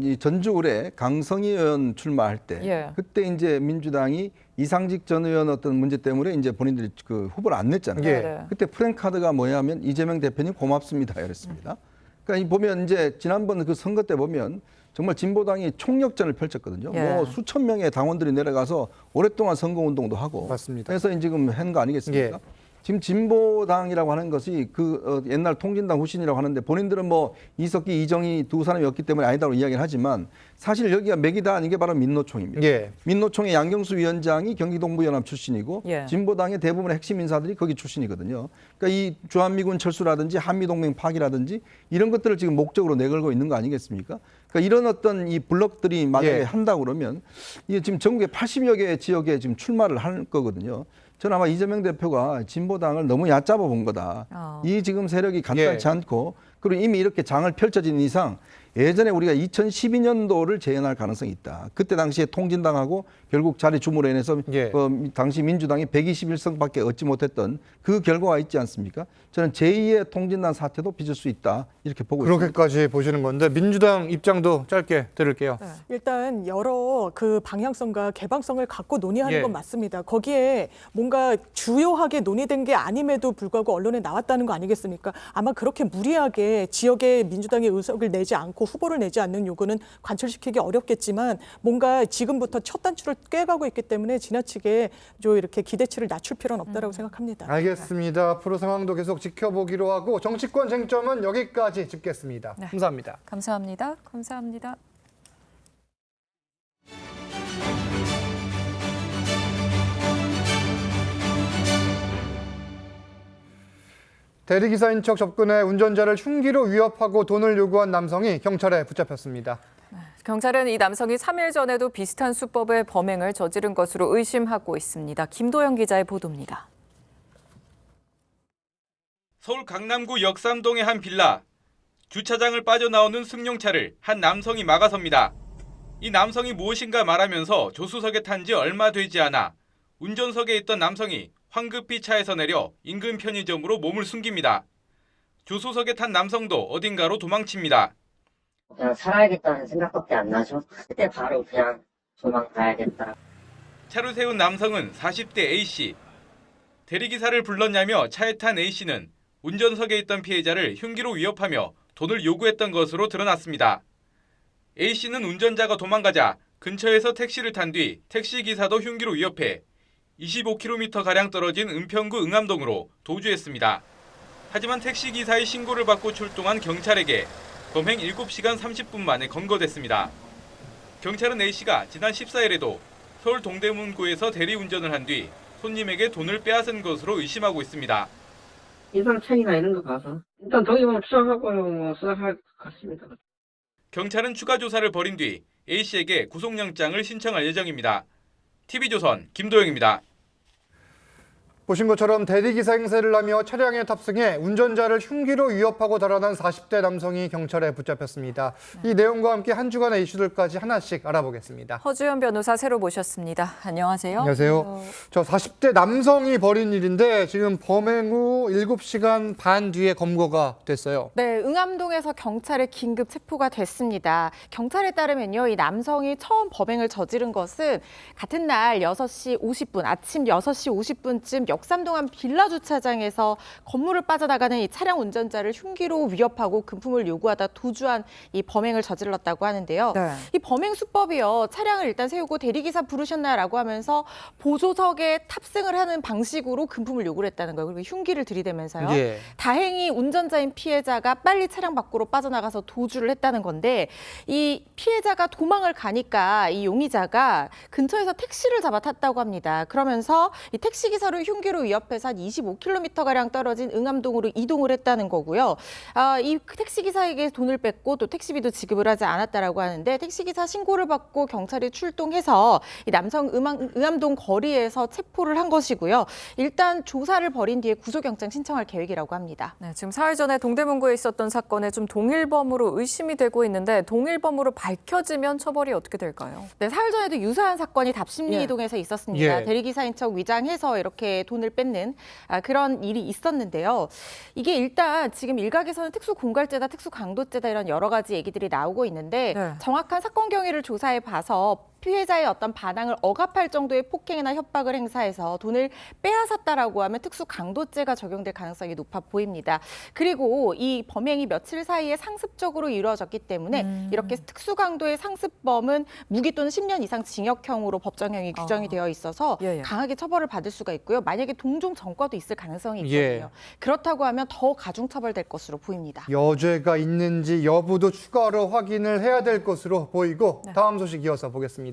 D: 이 전주울에 강성희 의원 출마할 때
B: 예.
D: 그때 이제 민주당이 이상직 전 의원 어떤 문제 때문에 이제 본인들이 그 후보를 안 냈잖아요.
B: 예.
D: 그때 프랭카드가 뭐냐면 이재명 대표님 고맙습니다 이랬습니다. 그러니까 이 보면 이제 지난번 그 선거 때 보면 정말 진보당이 총력전을 펼쳤거든요.
B: 예.
D: 뭐 수천 명의 당원들이 내려가서 오랫동안 선거운동도 하고.
A: 맞습니다.
D: 그래서 지금 한 거 아니겠습니까?
A: 예.
D: 지금 진보당이라고 하는 것이 그 옛날 통진당 후신이라고 하는데 본인들은 뭐 이석기, 이정희 두 사람이었기 때문에 아니다고 이야기를 하지만 사실 여기가 맥이다 아닌 게 바로 민노총입니다.
A: 예.
D: 민노총의 양경수 위원장이 경기동부연합 출신이고
B: 예.
D: 진보당의 대부분의 핵심 인사들이 거기 출신이거든요. 그러니까 이 주한미군 철수라든지 한미동맹 파기라든지 이런 것들을 지금 목적으로 내걸고 있는 거 아니겠습니까? 그러니까 이런 어떤 이 블록들이 만약에
A: 예.
D: 한다고 그러면 이게 지금 전국에 80여 개 지역에 지금 출마를 할 거거든요. 저는 아마 이재명 대표가 진보당을 너무 얕잡아 본 거다. 이 지금 세력이 간단치 않고 그리고 이미 이렇게 장을 펼쳐진 이상 예전에 우리가 2012년도를 재현할 가능성이 있다. 그때 당시에 통진당하고 결국 자리 주물로 인해서 당시 민주당이 121석밖에 얻지 못했던 그 결과가 있지 않습니까? 저는 제2의 통진당 사태도 빚을 수 있다 이렇게 보고 있습니다.
A: 그렇게까지 보시는 건데 민주당 입장도 짧게 들을게요.
H: 네. 일단 여러 그 방향성과 개방성을 갖고 논의하는 건 맞습니다. 거기에 뭔가 주요하게 논의된 게 아님에도 불구하고 언론에 나왔다는 거 아니겠습니까? 아마 그렇게 무리하게 지역에 민주당의 의석을 내지 않고 후보를 내지 않는 요구는 관철시키기 어렵겠지만 뭔가 지금부터 첫 단추를 꿰가고 있기 때문에 지나치게 좀 이렇게 기대치를 낮출 필요는 없다라고 생각합니다.
A: 알겠습니다. 앞으로 상황도 계속 지켜보기로 하고 정치권 쟁점은 여기까지 짚겠습니다.
B: 네.
A: 감사합니다.
B: 감사합니다. 감사합니다.
A: 대리기사인 척 접근해 운전자를 흉기로 위협하고 돈을 요구한 남성이 경찰에 붙잡혔습니다.
B: 경찰은 이 남성이 3일 전에도 비슷한 수법의 범행을 저지른 것으로 의심하고 있습니다. 김도영 기자의 보도입니다.
R: 서울 강남구 역삼동의 한 빌라. 주차장을 빠져나오는 승용차를 한 남성이 막아섭니다. 이 남성이 무엇인가 말하면서 조수석에 탄 지 얼마 되지 않아 운전석에 있던 남성이 황급히 차에서 내려 인근 편의점으로 몸을 숨깁니다. 조수석에 탄 남성도 어딘가로 도망칩니다.
S: 그냥 살아야겠다는 생각밖에 안 나죠. 그때 바로 그냥 도망가야겠다.
R: 차를 세운 남성은 40대 A씨. 대리기사를 불렀냐며 차에 탄 A씨는 운전석에 있던 피해자를 흉기로 위협하며 돈을 요구했던 것으로 드러났습니다. A씨는 운전자가 도망가자 근처에서 택시를 탄 뒤 택시기사도 흉기로 위협해 25km가량 떨어진 은평구 응암동으로 도주했습니다. 하지만 택시기사의 신고를 받고 출동한 경찰에게 범행 7시간 30분 만에 검거됐습니다. 경찰은 A씨가 지난 14일에도 서울 동대문구에서 대리운전을 한 뒤 손님에게 돈을 빼앗은 것으로 의심하고 있습니다.
S: 인상 차이나 이런 거 봐서 일단 동의만 추정하고 수사할 것 같습니다.
R: 경찰은 추가 조사를 벌인 뒤 A씨에게 구속영장을 신청할 예정입니다. TV조선 김도영입니다.
A: 보신 것처럼 대리기사 행세를 하며 차량에 탑승해 운전자를 흉기로 위협하고 달아난 40대 남성이 경찰에 붙잡혔습니다. 이 내용과 함께 한 주간의 이슈들까지 하나씩 알아보겠습니다.
B: 허주연 변호사 새로 모셨습니다. 안녕하세요.
A: 안녕하세요. 저 40대 남성이 벌인 일인데 지금 범행 후 7시간 반 뒤에 검거가 됐어요.
T: 네, 응암동에서 경찰에 긴급 체포가 됐습니다. 경찰에 따르면요, 이 남성이 처음 범행을 저지른 것은 같은 날 6시 50분, 아침 6시 50분쯤 역삼동 한 빌라 주차장에서 건물을 빠져나가는 이 차량 운전자를 흉기로 위협하고 금품을 요구하다 도주한 이 범행을 저질렀다고 하는데요.
B: 네.
T: 이 범행 수법이요, 차량을 일단 세우고 대리기사 부르셨나라고 하면서 보조석에 탑승을 하는 방식으로 금품을 요구를 했다는 거예요. 그리고 흉기를 들이대면서요.
A: 예.
T: 다행히 운전자인 피해자가 빨리 차량 밖으로 빠져나가서 도주를 했다는 건데, 이 피해자가 도망을 가니까 이 용의자가 근처에서 택시를 잡아 탔다고 합니다. 그러면서 이 택시기사를 흉기로 위협해서 한 25km가량 떨어진 응암동으로 이동을 했다는 거고요. 이 택시기사에게 돈을 뺏고 또 택시비도 지급을 하지 않았다라고 하는데, 택시기사 신고를 받고 경찰이 출동해서 이 남성 응암동 거리에서 체포를 한 것이고요. 일단 조사를 벌인 뒤에 구속영장 신청할 계획이라고 합니다.
B: 네, 지금 사흘 전에 동대문구에 있었던 사건에 좀 동일범으로 의심이 되고 있는데 동일범으로 밝혀지면 처벌이 어떻게 될까요?
T: 네, 사흘 전에도 유사한 사건이 답심리이동에서 있었습니다.
B: 예.
T: 대리기사인 척 위장해서 이렇게 돈을 뺏는 그런 일이 있었는데요. 이게 일단 지금 일각에서는 특수공갈죄다, 특수강도죄다 이런 여러 가지 얘기들이 나오고 있는데 정확한 사건 경위를 조사해 봐서 피해자의 어떤 반항을 억압할 정도의 폭행이나 협박을 행사해서 돈을 빼앗았다라고 하면 특수강도죄가 적용될 가능성이 높아 보입니다. 그리고 이 범행이 며칠 사이에 상습적으로 이루어졌기 때문에 이렇게 특수강도의 상습범은 무기 또는 10년 이상 징역형으로 법정형이 규정이 되어 있어서 강하게 처벌을 받을 수가 있고요. 만약에 동종 전과도 있을 가능성이 있거든요. 그렇다고 하면 더 가중처벌될 것으로 보입니다.
A: 여죄가 있는지 여부도 추가로 확인을 해야 될 것으로 보이고 다음 소식 이어서 보겠습니다.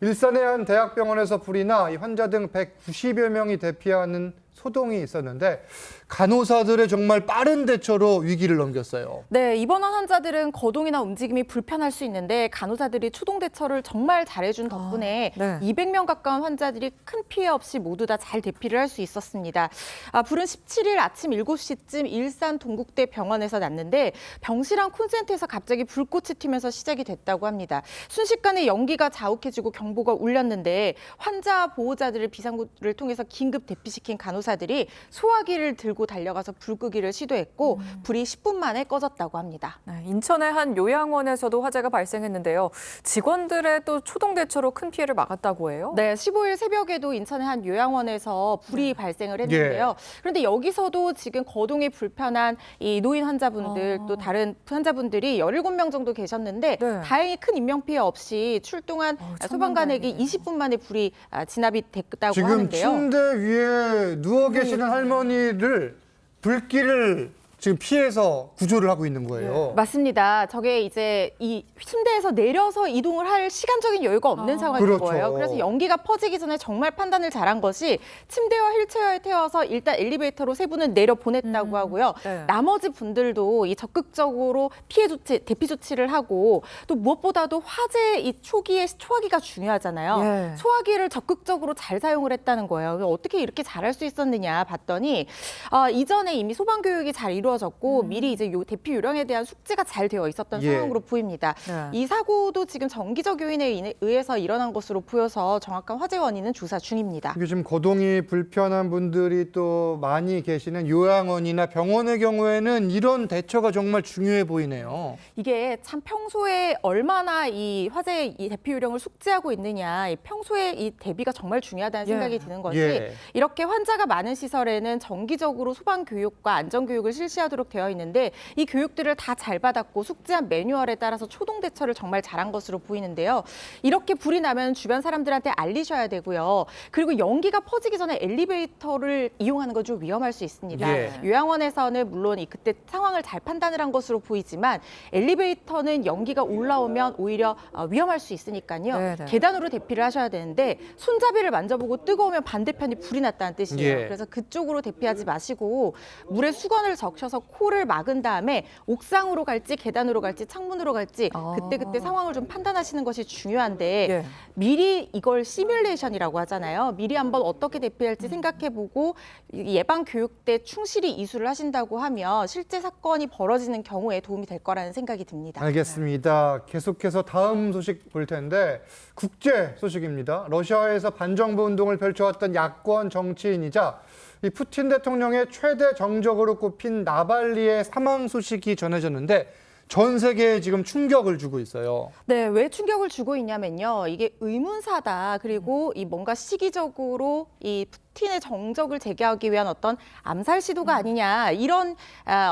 A: 일산의 한 대학병원에서 불이 나 이 환자 등 190여 명이 대피하는 소동이 있었는데 간호사들의 정말 빠른 대처로 위기를 넘겼어요.
T: 네, 입원한 환자들은 거동이나 움직임이 불편할 수 있는데 간호사들이 초동 대처를 정말 잘해준 덕분에 200명 가까운 환자들이 큰 피해 없이 모두 다 잘 대피를 할 수 있었습니다. 불은 17일 아침 7시쯤 일산 동국대 병원에서 났는데 병실한 콘센트에서 갑자기 불꽃이 튀면서 시작이 됐다고 합니다. 순식간에 연기가 자욱해지고 경보가 울렸는데 환자 보호자들을 비상구를 통해서 긴급 대피시킨 간호사들이 소화기를 들고 달려가서 불 끄기를 시도했고 불이 10분 만에 꺼졌다고 합니다.
B: 네, 인천의 한 요양원에서도 화재가 발생했는데요. 직원들의 또 초동 대처로 큰 피해를 막았다고 해요?
T: 네, 15일 새벽에도 인천의 한 요양원에서 불이 발생을 했는데요. 그런데 여기서도 지금 거동이 불편한 이 노인 환자분들 또 다른 환자분들이 17명 정도 계셨는데 다행히 큰 인명피해 없이 출동한 소방관에게 20분 만에 불이 진압이 됐다고
A: 지금
T: 하는데요.
A: 침대 위에 누워 계시는 할머니를 불길을 지금 피해서 구조를 하고 있는 거예요.
T: 맞습니다. 저게 이제 이 침대에서 내려서 이동을 할 시간적인 여유가 없는 상황인
A: 그렇죠.
T: 거예요. 그래서 연기가 퍼지기 전에 정말 판단을 잘한 것이 침대와 휠체어에 태워서 일단 엘리베이터로 세 분은 내려 보냈다고 하고요. 나머지 분들도 이 적극적으로 피해 조치, 대피 조치를 하고 또 무엇보다도 화재 이 초기에 소화기가 중요하잖아요. 소화기를 적극적으로 잘 사용을 했다는 거예요. 어떻게 이렇게 잘할 수 있었느냐 봤더니 이전에 이미 소방 교육이 잘 이루어졌고 미리 이제 대피 요령에 대한 숙지가 잘 되어 있었던 상황으로 보입니다. 이 사고도 지금 정기적 요인에 의해서 일어난 것으로 보여서 정확한 화재 원인은 조사 중입니다.
A: 이게 지금 거동이 불편한 분들이 또 많이 계시는 요양원이나 병원의 경우에는 이런 대처가 정말 중요해 보이네요.
T: 이게 참 평소에 얼마나 이 화재 이 대피 요령을 숙지하고 있느냐, 평소에 이 대비가 정말 중요하다는 생각이 드는 것이 이렇게 환자가 많은 시설에는 정기적으로 소방 교육과 안전 교육을 실시하도록 되어 있는데 이 교육들을 다 잘 받았고 숙지한 매뉴얼에 따라서 초동 대처를 정말 잘한 것으로 보이는데요. 이렇게 불이 나면 주변 사람들한테 알리셔야 되고요. 그리고 연기가 퍼지기 전에 엘리베이터를 이용하는 건 좀 위험할 수 있습니다. 요양원에서는 물론 그때 상황을 잘 판단을 한 것으로 보이지만 엘리베이터는 연기가 올라오면 오히려 위험할 수 있으니까요. 계단으로 대피를 하셔야 되는데 손잡이를 만져보고 뜨거우면 반대편이 불이 났다는 뜻이에요. 그래서 그쪽으로 대피하지 마시고 물에 수건을 적셔서 코를 막은 다음에 옥상으로 갈지 계단으로 갈지 창문으로 갈지 그때 상황을 좀 판단하시는 것이 중요한데 미리 이걸 시뮬레이션이라고 하잖아요. 미리 한번 어떻게 대피할지 생각해보고 예방 교육 때 충실히 이수를 하신다고 하면 실제 사건이 벌어지는 경우에 도움이 될 거라는 생각이 듭니다.
A: 알겠습니다. 계속해서 다음 소식 볼 텐데 국제 소식입니다. 러시아에서 반정부 운동을 펼쳐왔던 야권 정치인이자 이 푸틴 대통령의 최대 정적으로 꼽힌 나발리의 사망 소식이 전해졌는데 전 세계에 지금 충격을 주고 있어요.
T: 네, 왜 충격을 주고 있냐면요. 이게 의문사다. 그리고 이 뭔가 시기적으로 이 푸틴의 정적을 제거하기 위한 어떤 암살 시도가 아니냐 이런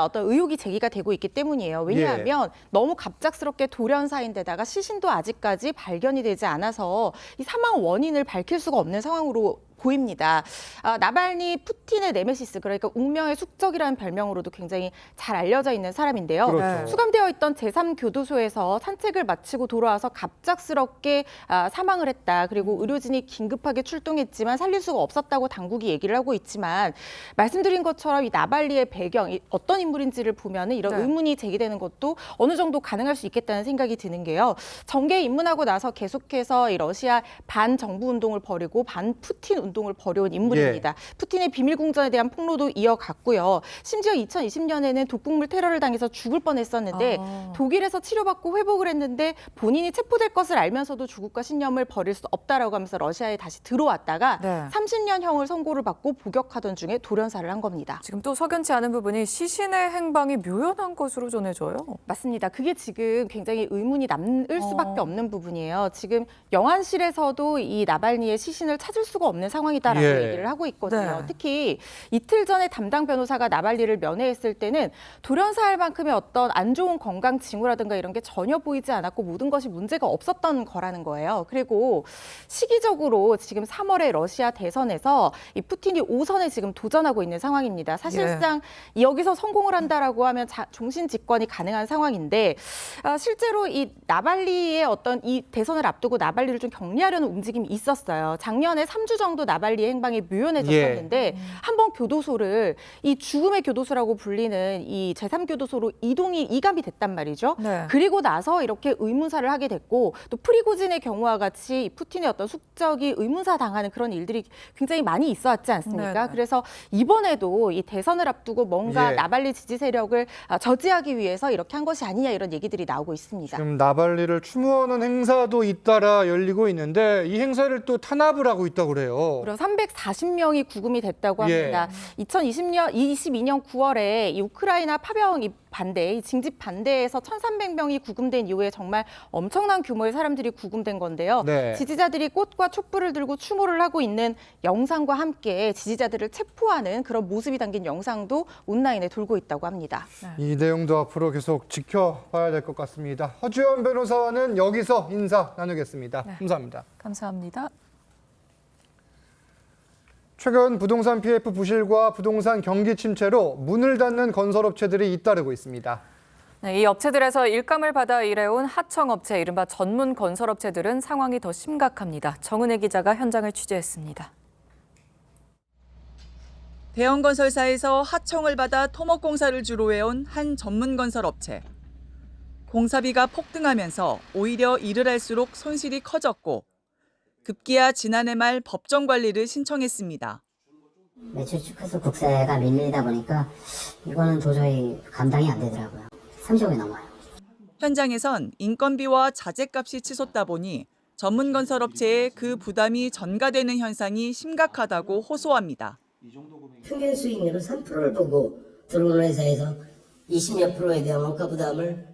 T: 어떤 의혹이 제기가 되고 있기 때문이에요. 왜냐하면 너무 갑작스럽게 돌연사인데다가 시신도 아직까지 발견이 되지 않아서 이 사망 원인을 밝힐 수가 없는 상황으로 보입니다. 나발니 푸틴의 네메시스, 그러니까 운명의 숙적이라는 별명으로도 굉장히 잘 알려져 있는 사람인데요. 수감되어 있던 제3교도소에서 산책을 마치고 돌아와서 갑작스럽게 사망을 했다. 그리고 의료진이 긴급하게 출동했지만 살릴 수가 없었다고 당국이 얘기를 하고 있지만 말씀드린 것처럼 이 나발리의 배경, 어떤 인물인지를 보면 이런 의문이 제기되는 것도 어느 정도 가능할 수 있겠다는 생각이 드는 게요. 정계에 입문하고 나서 계속해서 이 러시아 반정부 운동을 벌이고 반 푸틴 운동을 벌여온 인물입니다. 푸틴의 비밀공전에 대한 폭로도 이어갔고요. 심지어 2020년에는 독극물 테러를 당해서 죽을 뻔했었는데 독일에서 치료받고 회복을 했는데 본인이 체포될 것을 알면서도 조국과 신념을 버릴 수 없다라고 하면서 러시아에 다시 들어왔다가 30년형을 선고를 받고 복역하던 중에 돌연사를 한 겁니다.
B: 지금 또 석연치 않은 부분이 시신의 행방이 묘연한 것으로 전해져요.
T: 맞습니다. 그게 지금 굉장히 의문이 남을 수밖에 없는 부분이에요. 지금 영안실에서도 이 나발니의 시신을 찾을 수가 없는 상황이다라고 얘기를 하고 있거든요. 특히 이틀 전에 담당 변호사가 나발리를 면회했을 때는 돌연사할 만큼의 어떤 안 좋은 건강 징후라든가 이런 게 전혀 보이지 않았고 모든 것이 문제가 없었던 거라는 거예요. 그리고 시기적으로 지금 3월에 러시아 대선에서 하면서 이 푸틴이 5선에 지금 도전하고 있는 상황입니다. 사실상 여기서 성공을 한다라고 하면 종신 집권이 가능한 상황인데 실제로 이 나발리의 어떤 이 대선을 앞두고 나발리를 좀 격리하려는 움직임이 있었어요. 작년에 3주 정도 나발리의 행방이 묘연해졌었는데 한번 교도소를 이 죽음의 교도소라고 불리는 이 제3교도소로 이감이 됐단 말이죠. 그리고 나서 이렇게 의문사를 하게 됐고 또 프리고진의 경우와 같이 푸틴의 어떤 숙적이 의문사 당하는 그런 일들이 굉장히 많이 있어왔지 않습니까? 그래서 이번에도 이 대선을 앞두고 뭔가 나발리 지지 세력을 저지하기 위해서 이렇게 한 것이 아니냐 이런 얘기들이 나오고 있습니다.
A: 지금 나발리를 추모하는 행사도 잇따라 열리고 있는데 이 행사를 또 탄압을 하고 있다고 그래요.
T: 무려 340명이 구금이 됐다고 합니다. 2022년 9월에 이 우크라이나 파병 이 징집 반대에서 1,300명이 구금된 이후에 정말 엄청난 규모의 사람들이 구금된 건데요. 지지자들이 꽃과 촛불을 들고 추모를 하고 있는 영상과 함께 지지자들을 체포하는 그런 모습이 담긴 영상도 온라인에 돌고 있다고 합니다.
A: 이 내용도 앞으로 계속 지켜봐야 될 것 같습니다. 허주연 변호사와는 여기서 인사 나누겠습니다. 감사합니다.
B: 감사합니다.
A: 최근 부동산 PF 부실과 부동산 경기 침체로 문을 닫는 건설업체들이 잇따르고 있습니다.
B: 이 업체들에서 일감을 받아 일해온 하청업체, 이른바 전문 건설업체들은 상황이 더 심각합니다. 정은혜 기자가 현장을 취재했습니다.
U: 대형 건설사에서 하청을 받아 토목공사를 주로 해온 한 전문 건설업체. 공사비가 폭등하면서 오히려 일을 할수록 손실이 커졌고 급기야 지난해 말 법정 관리를 신청했습니다.
V: 매출 축해서 국세가 밀리다 보니까 이거는 도저히 감당이 안 되더라고요. 30억이 넘어요.
U: 현장에선 인건비와 자재값이 치솟다 보니 전문 건설업체에 그 부담이 전가되는 현상이 심각하다고 호소합니다.
V: 평균 수익률은 3%를 보고 들어오는 회사에서 20몇 프로에 대한 원가 부담을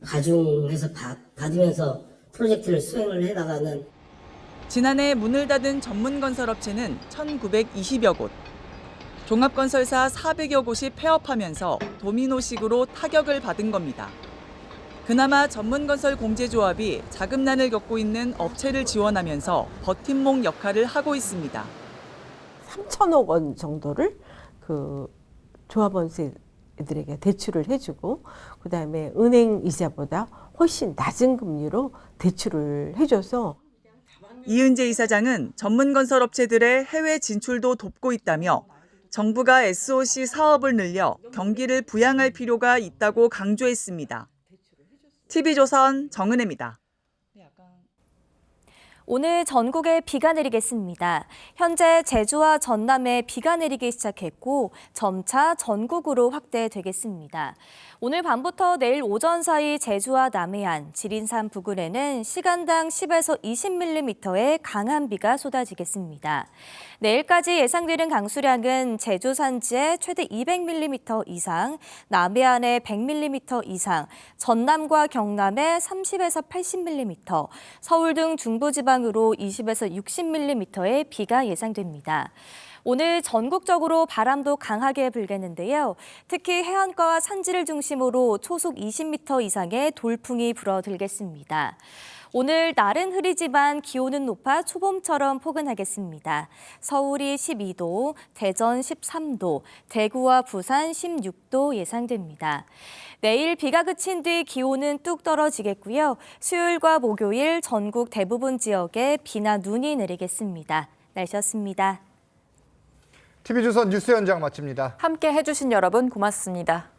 V: 가중해서 받으면서 프로젝트를 수행을 해나가는
U: 지난해 문을 닫은 전문 건설업체는 1,920여 곳. 종합건설사 400여 곳이 폐업하면서 도미노식으로 타격을 받은 겁니다. 그나마 전문건설공제조합이 자금난을 겪고 있는 업체를 지원하면서 버팀목 역할을 하고 있습니다.
W: 3천억 원 정도를 그 조합원들에게 대출을 해주고 그다음에 은행 이자보다 훨씬 낮은 금리로 대출을 해줘서
U: 이은재 이사장은 전문건설업체들의 해외 진출도 돕고 있다며 정부가 SOC 사업을 늘려 경기를 부양할 필요가 있다고 강조했습니다. TV조선 정은혜입니다.
X: 오늘 전국에 비가 내리겠습니다. 현재 제주와 전남에 비가 내리기 시작했고 점차 전국으로 확대되겠습니다. 오늘 밤부터 내일 오전 사이 제주와 남해안, 지린산 부근에는 시간당 10에서 20mm의 강한 비가 쏟아지겠습니다. 내일까지 예상되는 강수량은 제주 산지에 최대 200mm 이상, 남해안에 100mm 이상, 전남과 경남에 30에서 80mm, 서울 등 중부지방으로 20에서 60mm의 비가 예상됩니다. 오늘 전국적으로 바람도 강하게 불겠는데요. 특히 해안가와 산지를 중심으로 초속 20m 이상의 돌풍이 불어들겠습니다. 오늘 날은 흐리지만 기온은 높아 초봄처럼 포근하겠습니다. 서울이 12도, 대전 13도, 대구와 부산 16도 예상됩니다. 내일 비가 그친 뒤 기온은 뚝 떨어지겠고요. 수요일과 목요일 전국 대부분 지역에 비나 눈이 내리겠습니다. 날씨였습니다.
A: TV조선 뉴스 현장 마칩니다.
B: 함께 해주신 여러분 고맙습니다.